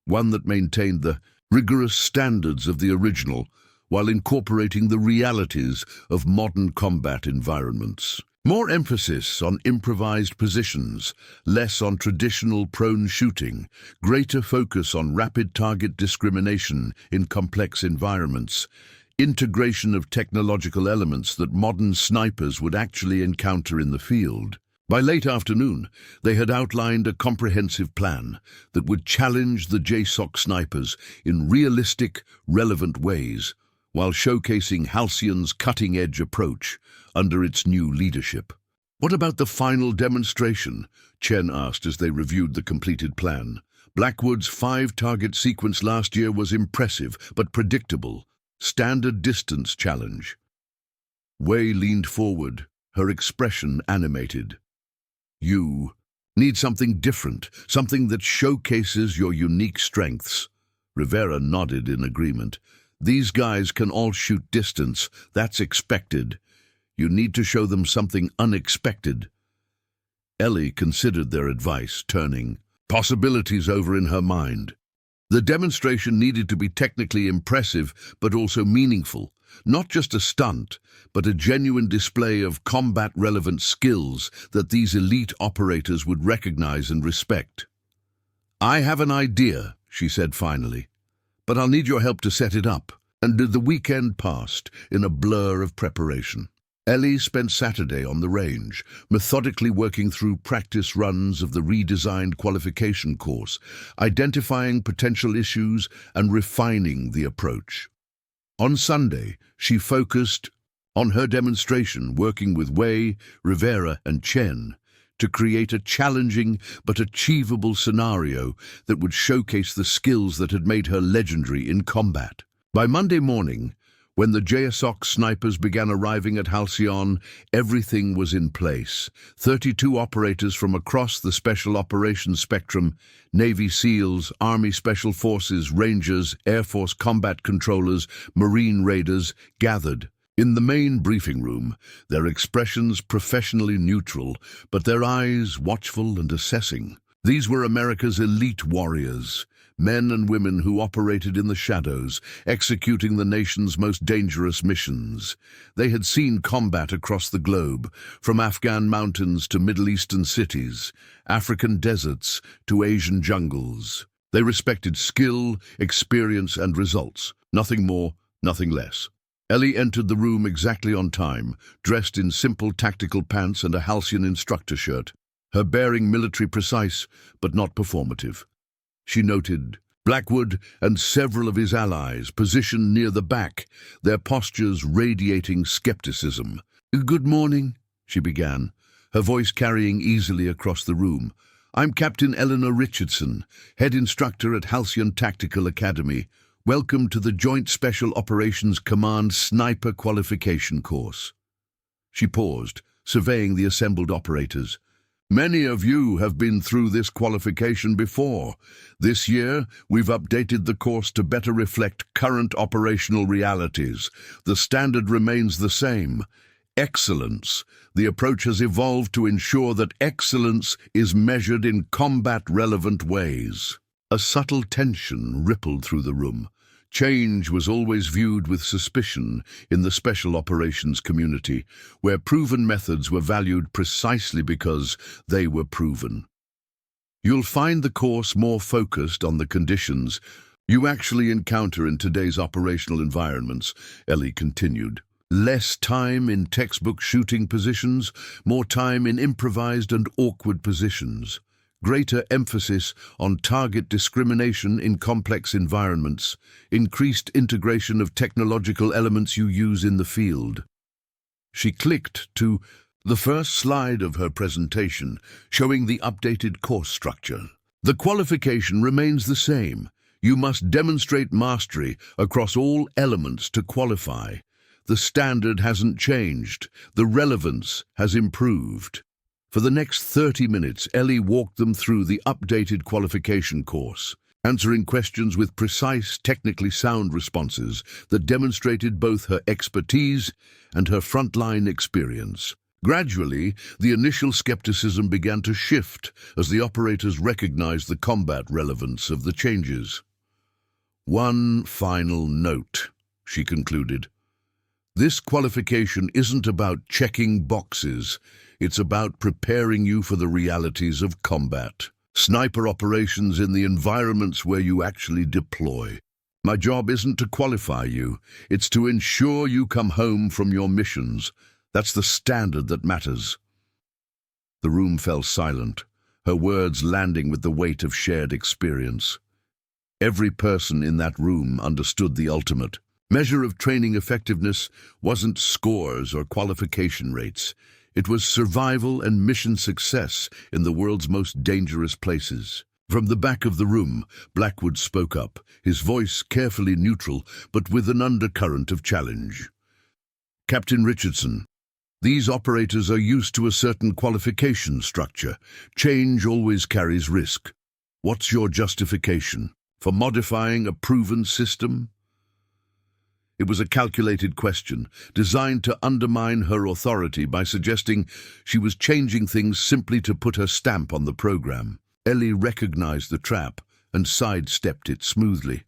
one that maintained the rigorous standards of the original while incorporating the realities of modern combat environments. More emphasis on improvised positions, less on traditional prone shooting, greater focus on rapid target discrimination in complex environments, integration of technological elements that modern snipers would actually encounter in the field. By late afternoon, they had outlined a comprehensive plan that would challenge the JSOC snipers in realistic, relevant ways, while showcasing Halcyon's cutting-edge approach under its new leadership. What about the final demonstration? Chen asked as they reviewed the completed plan. Blackwood's 5-target sequence last year was impressive, but predictable. Standard distance challenge. Wei leaned forward, her expression animated. You need something different, something that showcases your unique strengths. Rivera nodded in agreement. These guys can all shoot distance, that's expected. You need to show them something unexpected. Ellie considered their advice, turning possibilities over in her mind. The demonstration needed to be technically impressive, but also meaningful. Not just a stunt, but a genuine display of combat-relevant skills that these elite operators would recognize and respect. I have an idea, she said finally, but I'll need your help to set it up. And the weekend passed in a blur of preparation. Ellie spent Saturday on the range, methodically working through practice runs of the redesigned qualification course, identifying potential issues and refining the approach. On Sunday, she focused on her demonstration, working with Wei, Rivera, and Chen to create a challenging but achievable scenario that would showcase the skills that had made her legendary in combat. By Monday morning, when the JSOC snipers began arriving at Halcyon, everything was in place. 32 operators from across the Special Operations spectrum, Navy SEALs, Army Special Forces, Rangers, Air Force combat controllers, Marine raiders, gathered. In the main briefing room, their expressions professionally neutral, but their eyes watchful and assessing. These were America's elite warriors, men and women who operated in the shadows, executing the nation's most dangerous missions. They had seen combat across the globe, from Afghan mountains to Middle Eastern cities, African deserts to Asian jungles. They respected skill, experience, and results. Nothing more, nothing less. Ellie entered the room exactly on time, dressed in simple tactical pants and a Halcyon instructor shirt, her bearing military precise, but not performative. She noted Blackwood and several of his allies positioned near the back, their postures radiating skepticism. "Good morning," she began, her voice carrying easily across the room. "I'm Captain Eleanor Richardson, head instructor at Halcyon Tactical Academy. Welcome to the Joint Special Operations Command Sniper Qualification Course." She paused, surveying the assembled operators. "Many of you have been through this qualification before. This year, we've updated the course to better reflect current operational realities. The standard remains the same. Excellence. The approach has evolved to ensure that excellence is measured in combat-relevant ways." A subtle tension rippled through the room. Change was always viewed with suspicion in the special operations community, where proven methods were valued precisely because they were proven. You'll find the course more focused on the conditions you actually encounter in today's operational environments, Ellie continued. Less time in textbook shooting positions, more time in improvised and awkward positions. Greater emphasis on target discrimination in complex environments, increased integration of technological elements you use in the field. She clicked to the first slide of her presentation, showing the updated course structure. The qualification remains the same. You must demonstrate mastery across all elements to qualify. The standard hasn't changed. The relevance has improved. For the next 30 minutes, Ellie walked them through the updated qualification course, answering questions with precise, technically sound responses that demonstrated both her expertise and her frontline experience. Gradually, the initial skepticism began to shift as the operators recognized the combat relevance of the changes. One final note, she concluded. This qualification isn't about checking boxes. It's about preparing you for the realities of combat. Sniper operations in the environments where you actually deploy. My job isn't to qualify you. It's to ensure you come home from your missions. That's the standard that matters. The room fell silent, her words landing with the weight of shared experience. Every person in that room understood the ultimate measure of training effectiveness wasn't scores or qualification rates. It was survival and mission success in the world's most dangerous places. From the back of the room, Blackwood spoke up, his voice carefully neutral, but with an undercurrent of challenge. Captain Richardson, these operators are used to a certain qualification structure. Change always carries risk. What's your justification for modifying a proven system? It was a calculated question, designed to undermine her authority by suggesting she was changing things simply to put her stamp on the program. Ellie recognized the trap and sidestepped it smoothly.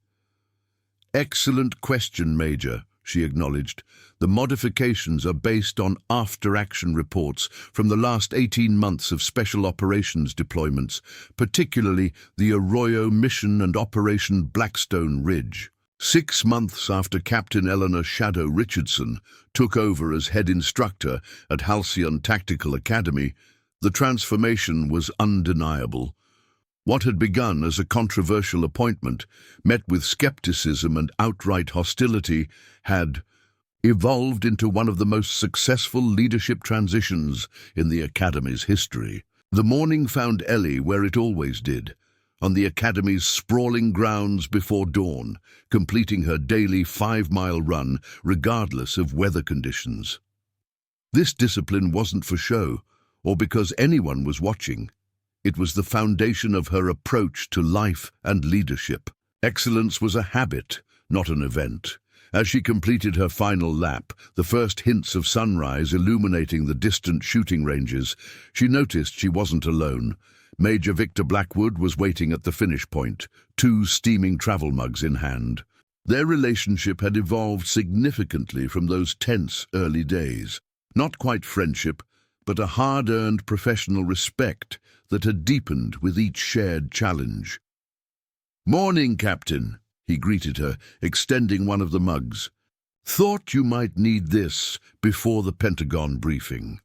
Excellent question, Major, she acknowledged. The modifications are based on after-action reports from the last 18 months of special operations deployments, particularly the Arroyo mission and Operation Blackstone Ridge. 6 months after Captain Eleanor Shadow Richardson took over as head instructor at Halcyon Tactical Academy, the transformation was undeniable. What had begun as a controversial appointment, met with skepticism and outright hostility, had evolved into one of the most successful leadership transitions in the Academy's history. The morning found Ellie where it always did, on the Academy's sprawling grounds before dawn, completing her daily 5-mile run regardless of weather conditions. This discipline wasn't for show, or because anyone was watching. It was the foundation of her approach to life and leadership. Excellence was a habit, not an event. As she completed her final lap, the first hints of sunrise illuminating the distant shooting ranges, she noticed she wasn't alone. Major Victor Blackwood was waiting at the finish point, 2 steaming travel mugs in hand. Their relationship had evolved significantly from those tense early days. Not quite friendship, but a hard-earned professional respect that had deepened with each shared challenge. "Morning, Captain," he greeted her, extending one of the mugs. "Thought you might need this before the Pentagon briefing."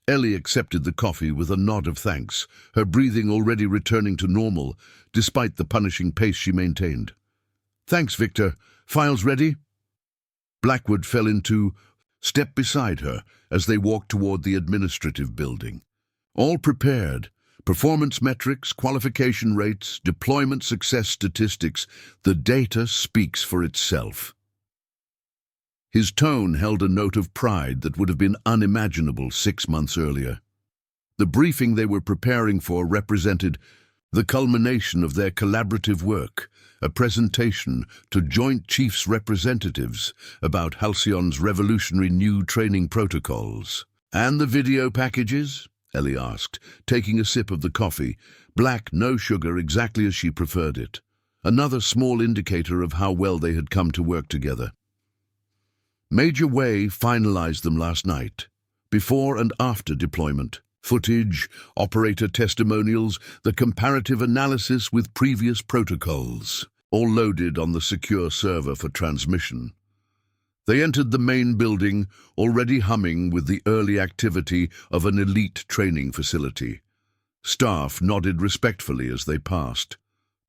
Ellie accepted the coffee with a nod of thanks, her breathing already returning to normal, despite the punishing pace she maintained. "Thanks, Victor. Files ready?" Blackwood fell into step beside her as they walked toward the administrative building. All prepared. Performance metrics, qualification rates, deployment success statistics. The data speaks for itself. His tone held a note of pride that would have been unimaginable 6 months earlier. The briefing they were preparing for represented the culmination of their collaborative work, a presentation to Joint Chiefs representatives about Halcyon's revolutionary new training protocols. "And the video packages?" Ellie asked, taking a sip of the coffee, black, no sugar, exactly as she preferred it. another small indicator of how well they had come to work together. Major Wei finalized them last night, before and after deployment. Footage, operator testimonials, the comparative analysis with previous protocols, all loaded on the secure server for transmission. They entered the main building, already humming with the early activity of an elite training facility. Staff nodded respectfully as they passed,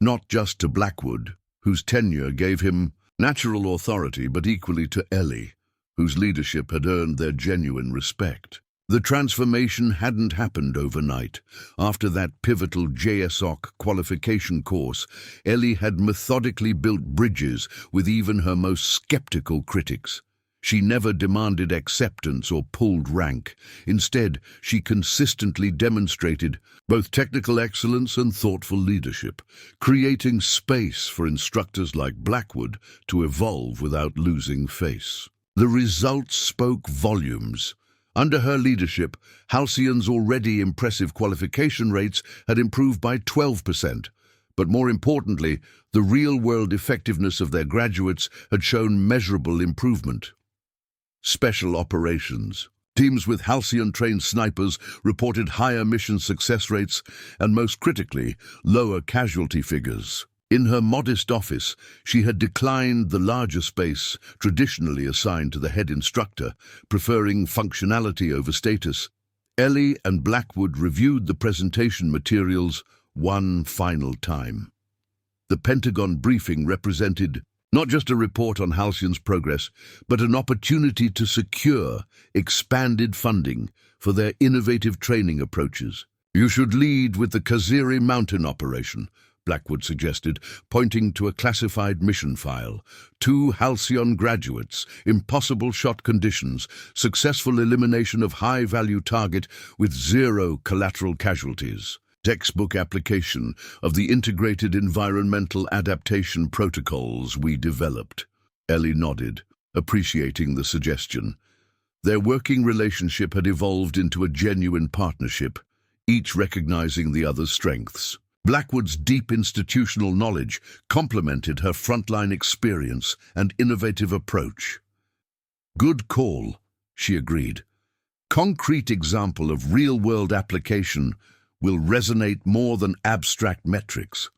not just to Blackwood, whose tenure gave him natural authority, but equally to Ellie, whose leadership had earned their genuine respect. The transformation hadn't happened overnight. After that pivotal JSOC qualification course, Ellie had methodically built bridges with even her most skeptical critics. She never demanded acceptance or pulled rank. Instead, she consistently demonstrated both technical excellence and thoughtful leadership, creating space for instructors like Blackwood to evolve without losing face. The results spoke volumes. Under her leadership, Halcyon's already impressive qualification rates had improved by 12%, but more importantly, the real-world effectiveness of their graduates had shown measurable improvement. Special operations. Teams with Halcyon-trained snipers reported higher mission success rates and, most critically, lower casualty figures. In her modest office, she had declined the larger space traditionally assigned to the head instructor, preferring functionality over status. Ellie and Blackwood reviewed the presentation materials one final time. The Pentagon briefing represented not just a report on Halcyon's progress, but an opportunity to secure expanded funding for their innovative training approaches. "You should lead with the Kaziri Mountain operation," Blackwood suggested, pointing to a classified mission file. 2 Halcyon graduates, impossible shot conditions, successful elimination of high-value target with 0 collateral casualties. Textbook application of the integrated environmental adaptation protocols we developed. Ellie nodded, appreciating the suggestion. Their working relationship had evolved into a genuine partnership, each recognizing the other's strengths. Blackwood's deep institutional knowledge complemented her frontline experience and innovative approach. "Good call," she agreed. "Concrete example of real-world application will resonate more than abstract metrics."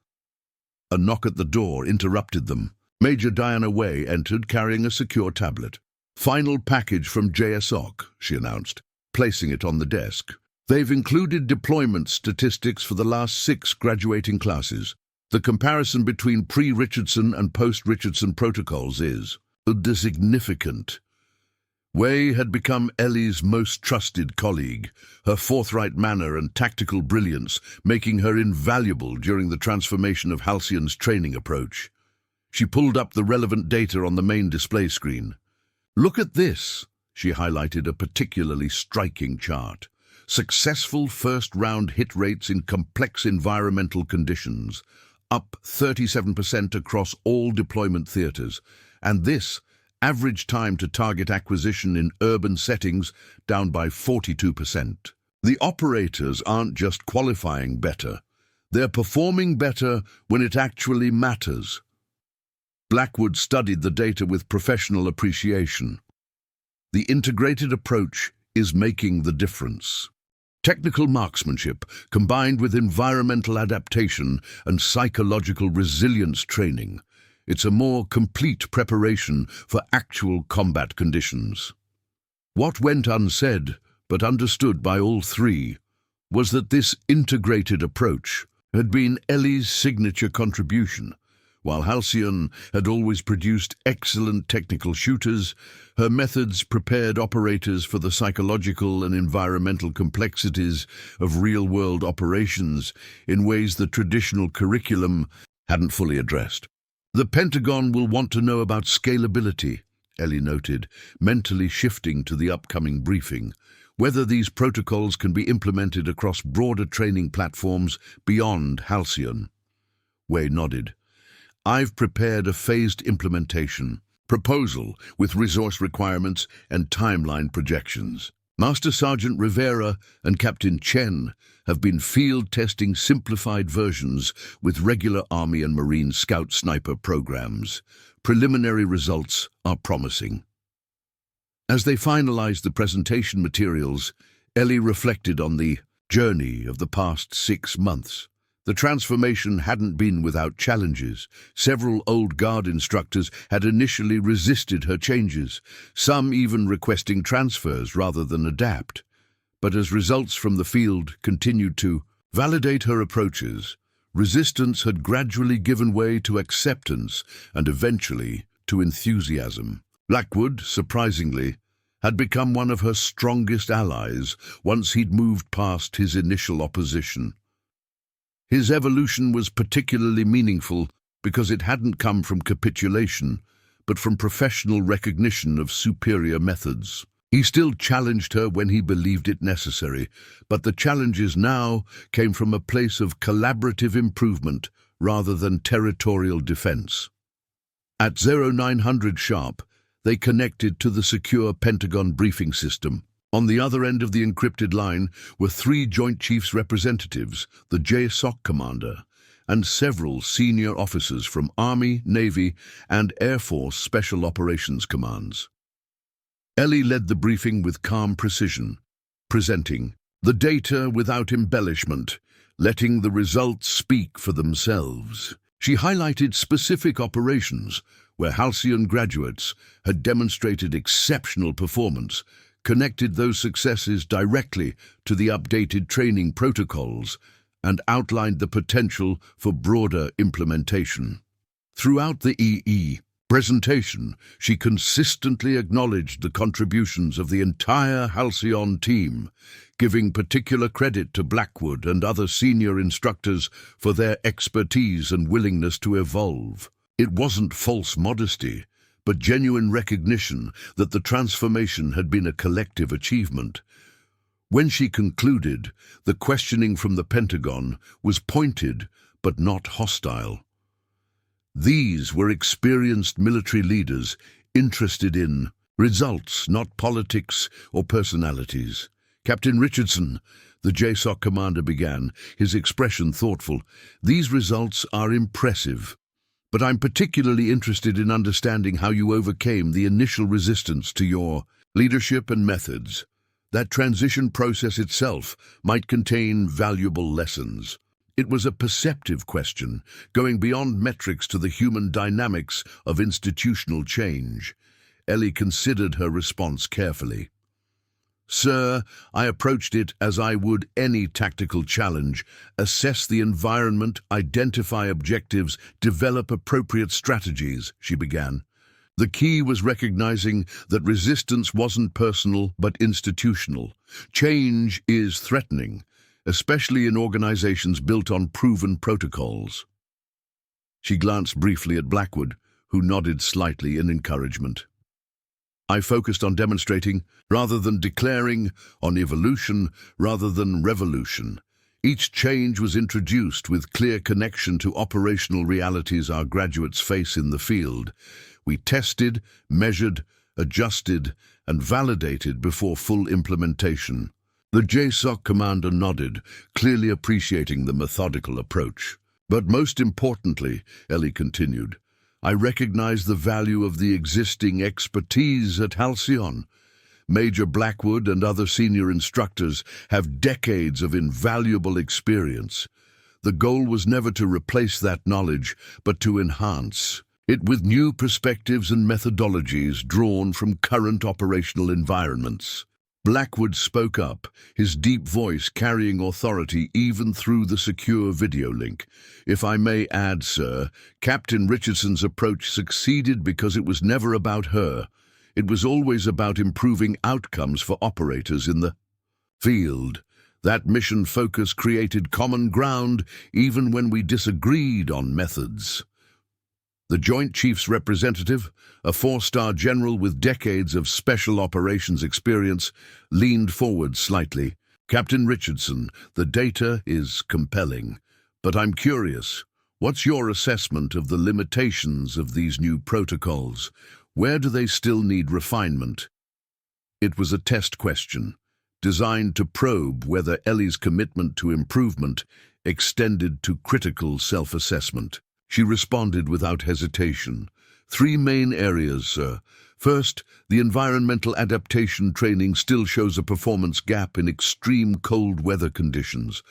A knock at the door interrupted them. Major Diana Wei entered carrying a secure tablet. "Final package from JSOC," she announced, placing it on the desk. "They've included deployment statistics for the last 6 graduating classes. The comparison between pre-Richardson and post-Richardson protocols is significant." Wei had become Ellie's most trusted colleague, her forthright manner and tactical brilliance making her invaluable during the transformation of Halcyon's training approach. She pulled up the relevant data on the main display screen. "Look at this," she highlighted a particularly striking chart. "Successful first-round hit rates in complex environmental conditions, up 37% across all deployment theaters, and this average time to target acquisition in urban settings down by 42%. The operators aren't just qualifying better, they're performing better when it actually matters." Blackwood studied the data with professional appreciation. The integrated approach is making the difference. Technical marksmanship combined with environmental adaptation and psychological resilience training. It's a more complete preparation for actual combat conditions. What went unsaid, but understood by all 3, was that this integrated approach had been Ellie's signature contribution. While Halcyon had always produced excellent technical shooters, her methods prepared operators for the psychological and environmental complexities of real-world operations in ways the traditional curriculum hadn't fully addressed. "The Pentagon will want to know about scalability," Ellie noted, mentally shifting to the upcoming briefing. "Whether these protocols can be implemented across broader training platforms beyond Halcyon." Wei nodded. "I've prepared a phased implementation proposal with resource requirements and timeline projections. Master Sergeant Rivera and Captain Chen have been field testing simplified versions with regular Army and Marine Scout sniper programs. Preliminary results are promising. As they finalized the presentation materials, Ellie reflected on the journey of the past 6 months. The transformation hadn't been without challenges. Several old guard instructors had initially resisted her changes, some even requesting transfers rather than adapt. But as results from the field continued to validate her approaches, resistance had gradually given way to acceptance and eventually to enthusiasm. Blackwood, surprisingly, had become one of her strongest allies once he'd moved past his initial opposition. His evolution was particularly meaningful because it hadn't come from capitulation, but from professional recognition of superior methods. He still challenged her when he believed it necessary, but the challenges now came from a place of collaborative improvement rather than territorial defense. At 0900 sharp, they connected to the secure Pentagon briefing system. On the other end of the encrypted line were 3 Joint Chiefs representatives, the JSOC commander, and several senior officers from Army, Navy, and Air Force Special Operations Commands. Ellie led the briefing with calm precision, presenting the data without embellishment, letting the results speak for themselves. She highlighted specific operations where Halcyon graduates had demonstrated exceptional performance, connected those successes directly to the updated training protocols, and outlined the potential for broader implementation. Throughout the EE presentation, she consistently acknowledged the contributions of the entire Halcyon team, giving particular credit to Blackwood and other senior instructors for their expertise and willingness to evolve. It wasn't false modesty, but genuine recognition that the transformation had been a collective achievement. When she concluded, the questioning from the Pentagon was pointed but not hostile. These were experienced military leaders interested in results, not politics or personalities. Captain Richardson, the JSOC commander, began, his expression thoughtful. These results are impressive, but I'm particularly interested in understanding how you overcame the initial resistance to your leadership and methods. That transition process itself might contain valuable lessons. It was a perceptive question, going beyond metrics to the human dynamics of institutional change. Ellie considered her response carefully. Sir, I approached it as I would any tactical challenge, assess the environment, identify objectives, develop appropriate strategies, she began. The key was recognizing that resistance wasn't personal but institutional. Change is threatening, especially in organizations built on proven protocols. She glanced briefly at Blackwood, who nodded slightly in encouragement. I focused on demonstrating, rather than declaring, on evolution rather than revolution. Each change was introduced with clear connection to operational realities our graduates face in the field. We tested, measured, adjusted, and validated before full implementation. The JSOC commander nodded, clearly appreciating the methodical approach. But most importantly, Ellie continued, I recognize the value of the existing expertise at Halcyon. Major Blackwood and other senior instructors have decades of invaluable experience. The goal was never to replace that knowledge, but to enhance it with new perspectives and methodologies drawn from current operational environments. Blackwood spoke up, his deep voice carrying authority even through the secure video link. If I may add, sir, Captain Richardson's approach succeeded because it was never about her. It was always about improving outcomes for operators in the field. That mission focus created common ground even when we disagreed on methods. The Joint Chiefs representative, a 4-star general with decades of special operations experience, leaned forward slightly. Captain Richardson, the data is compelling, but I'm curious, what's your assessment of the limitations of these new protocols? Where do they still need refinement? It was a test question, designed to probe whether Ellie's commitment to improvement extended to critical self-assessment. She responded without hesitation. 3 main areas, sir. First, the environmental adaptation training still shows a performance gap in extreme cold weather conditions.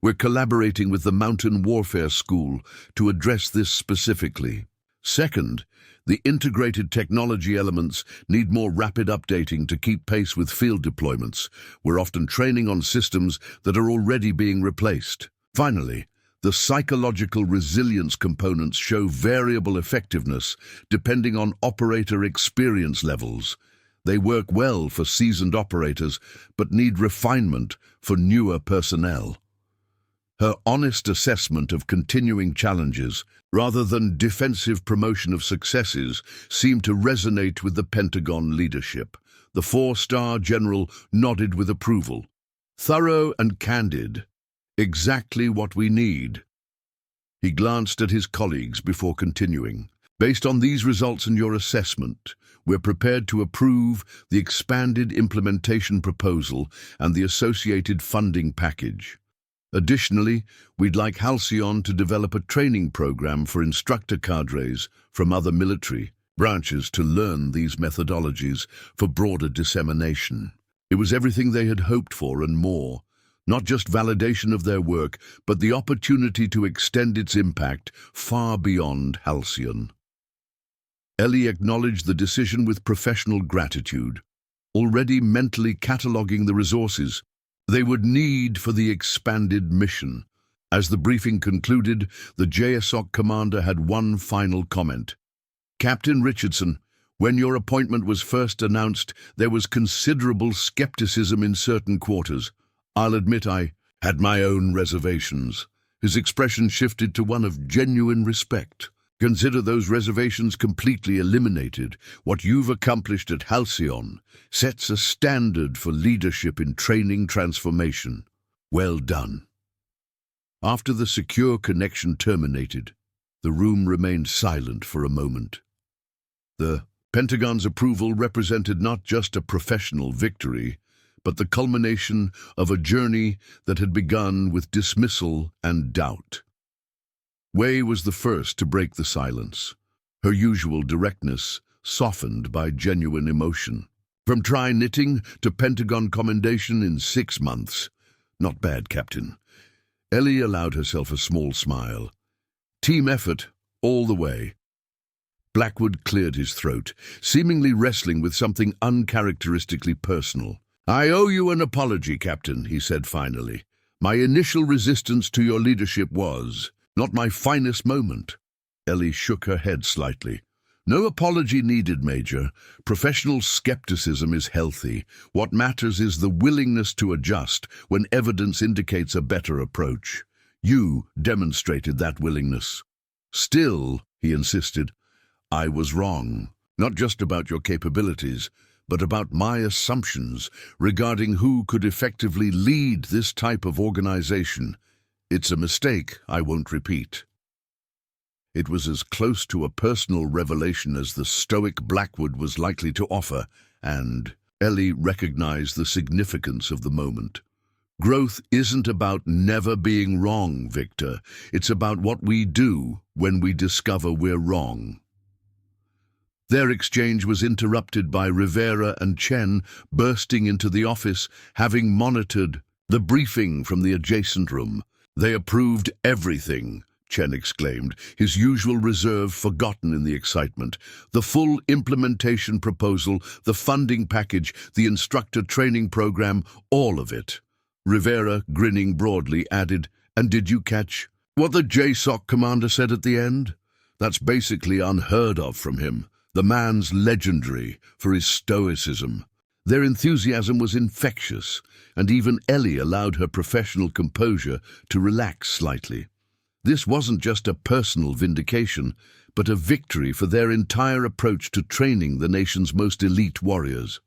We're collaborating with the Mountain Warfare School to address this specifically. Second, the integrated technology elements need more rapid updating to keep pace with field deployments. We're often training on systems that are already being replaced. Finally, the psychological resilience components show variable effectiveness depending on operator experience levels. They work well for seasoned operators, but need refinement for newer personnel. Her honest assessment of continuing challenges, rather than defensive promotion of successes, seemed to resonate with the Pentagon leadership. The 4-star general nodded with approval. Thorough and candid. Exactly what we need. He glanced at his colleagues before continuing. Based on these results and your assessment, we're prepared to approve the expanded implementation proposal and the associated funding package. Additionally, we'd like Halcyon to develop a training program for instructor cadres from other military branches to learn these methodologies for broader dissemination. It was everything they had hoped for and more. Not just validation of their work, but the opportunity to extend its impact far beyond Halcyon. Ellie acknowledged the decision with professional gratitude, already mentally cataloging the resources they would need for the expanded mission. As the briefing concluded, the JSOC commander had one final comment. Captain Richardson, when your appointment was first announced, there was considerable skepticism in certain quarters. I'll admit I had my own reservations. His expression shifted to one of genuine respect. Consider those reservations completely eliminated. What you've accomplished at Halcyon sets a standard for leadership in training transformation. Well done. After the secure connection terminated, the room remained silent for a moment. The Pentagon's approval represented not just a professional victory, but the culmination of a journey that had begun with dismissal and doubt. Wei was the first to break the silence, her usual directness softened by genuine emotion. From tri-knitting to Pentagon commendation in 6 months. Not bad, Captain. Ellie allowed herself a small smile. Team effort, all the way. Blackwood cleared his throat, seemingly wrestling with something uncharacteristically personal. I owe you an apology, Captain, he said finally. My initial resistance to your leadership was not my finest moment. Ellie shook her head slightly. No apology needed, Major. Professional skepticism is healthy. What matters is the willingness to adjust when evidence indicates a better approach. You demonstrated that willingness. Still, he insisted, I was wrong, not just about your capabilities, but about my assumptions regarding who could effectively lead this type of organization. It's a mistake I won't repeat. It was as close to a personal revelation as the stoic Blackwood was likely to offer, and Ellie recognized the significance of the moment. Growth isn't about never being wrong, Victor. It's about what we do when we discover we're wrong. Their exchange was interrupted by Rivera and Chen bursting into the office, having monitored the briefing from the adjacent room. They approved everything, Chen exclaimed, his usual reserve forgotten in the excitement. The full implementation proposal, the funding package, the instructor training program, all of it. Rivera, grinning broadly, added, and did you catch what the JSOC commander said at the end? That's basically unheard of from him. The man's legendary for his stoicism. Their enthusiasm was infectious, and even Ellie allowed her professional composure to relax slightly. This wasn't just a personal vindication, but a victory for their entire approach to training the nation's most elite warriors.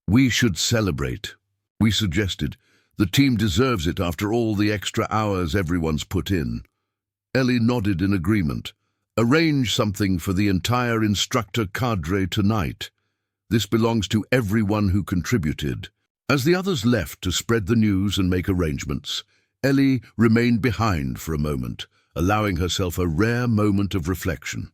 We should celebrate, we suggested. The team deserves it after all the extra hours everyone's put in. Ellie nodded in agreement. Arrange something for the entire instructor cadre tonight. This belongs to everyone who contributed. As the others left to spread the news and make arrangements, Ellie remained behind for a moment, allowing herself a rare moment of reflection.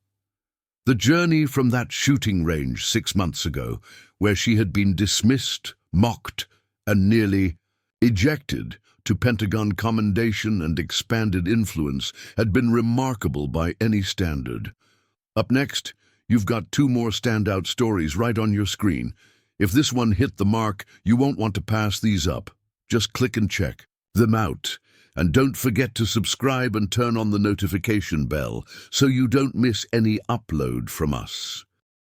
The journey from that shooting range 6 months ago, where she had been dismissed, mocked, and nearly ejected, to Pentagon commendation and expanded influence, had been remarkable by any standard. Up next, you've got 2 more standout stories right on your screen. If this one hit the mark, you won't want to pass these up. Just click and check them out. And don't forget to subscribe and turn on the notification bell so you don't miss any upload from us.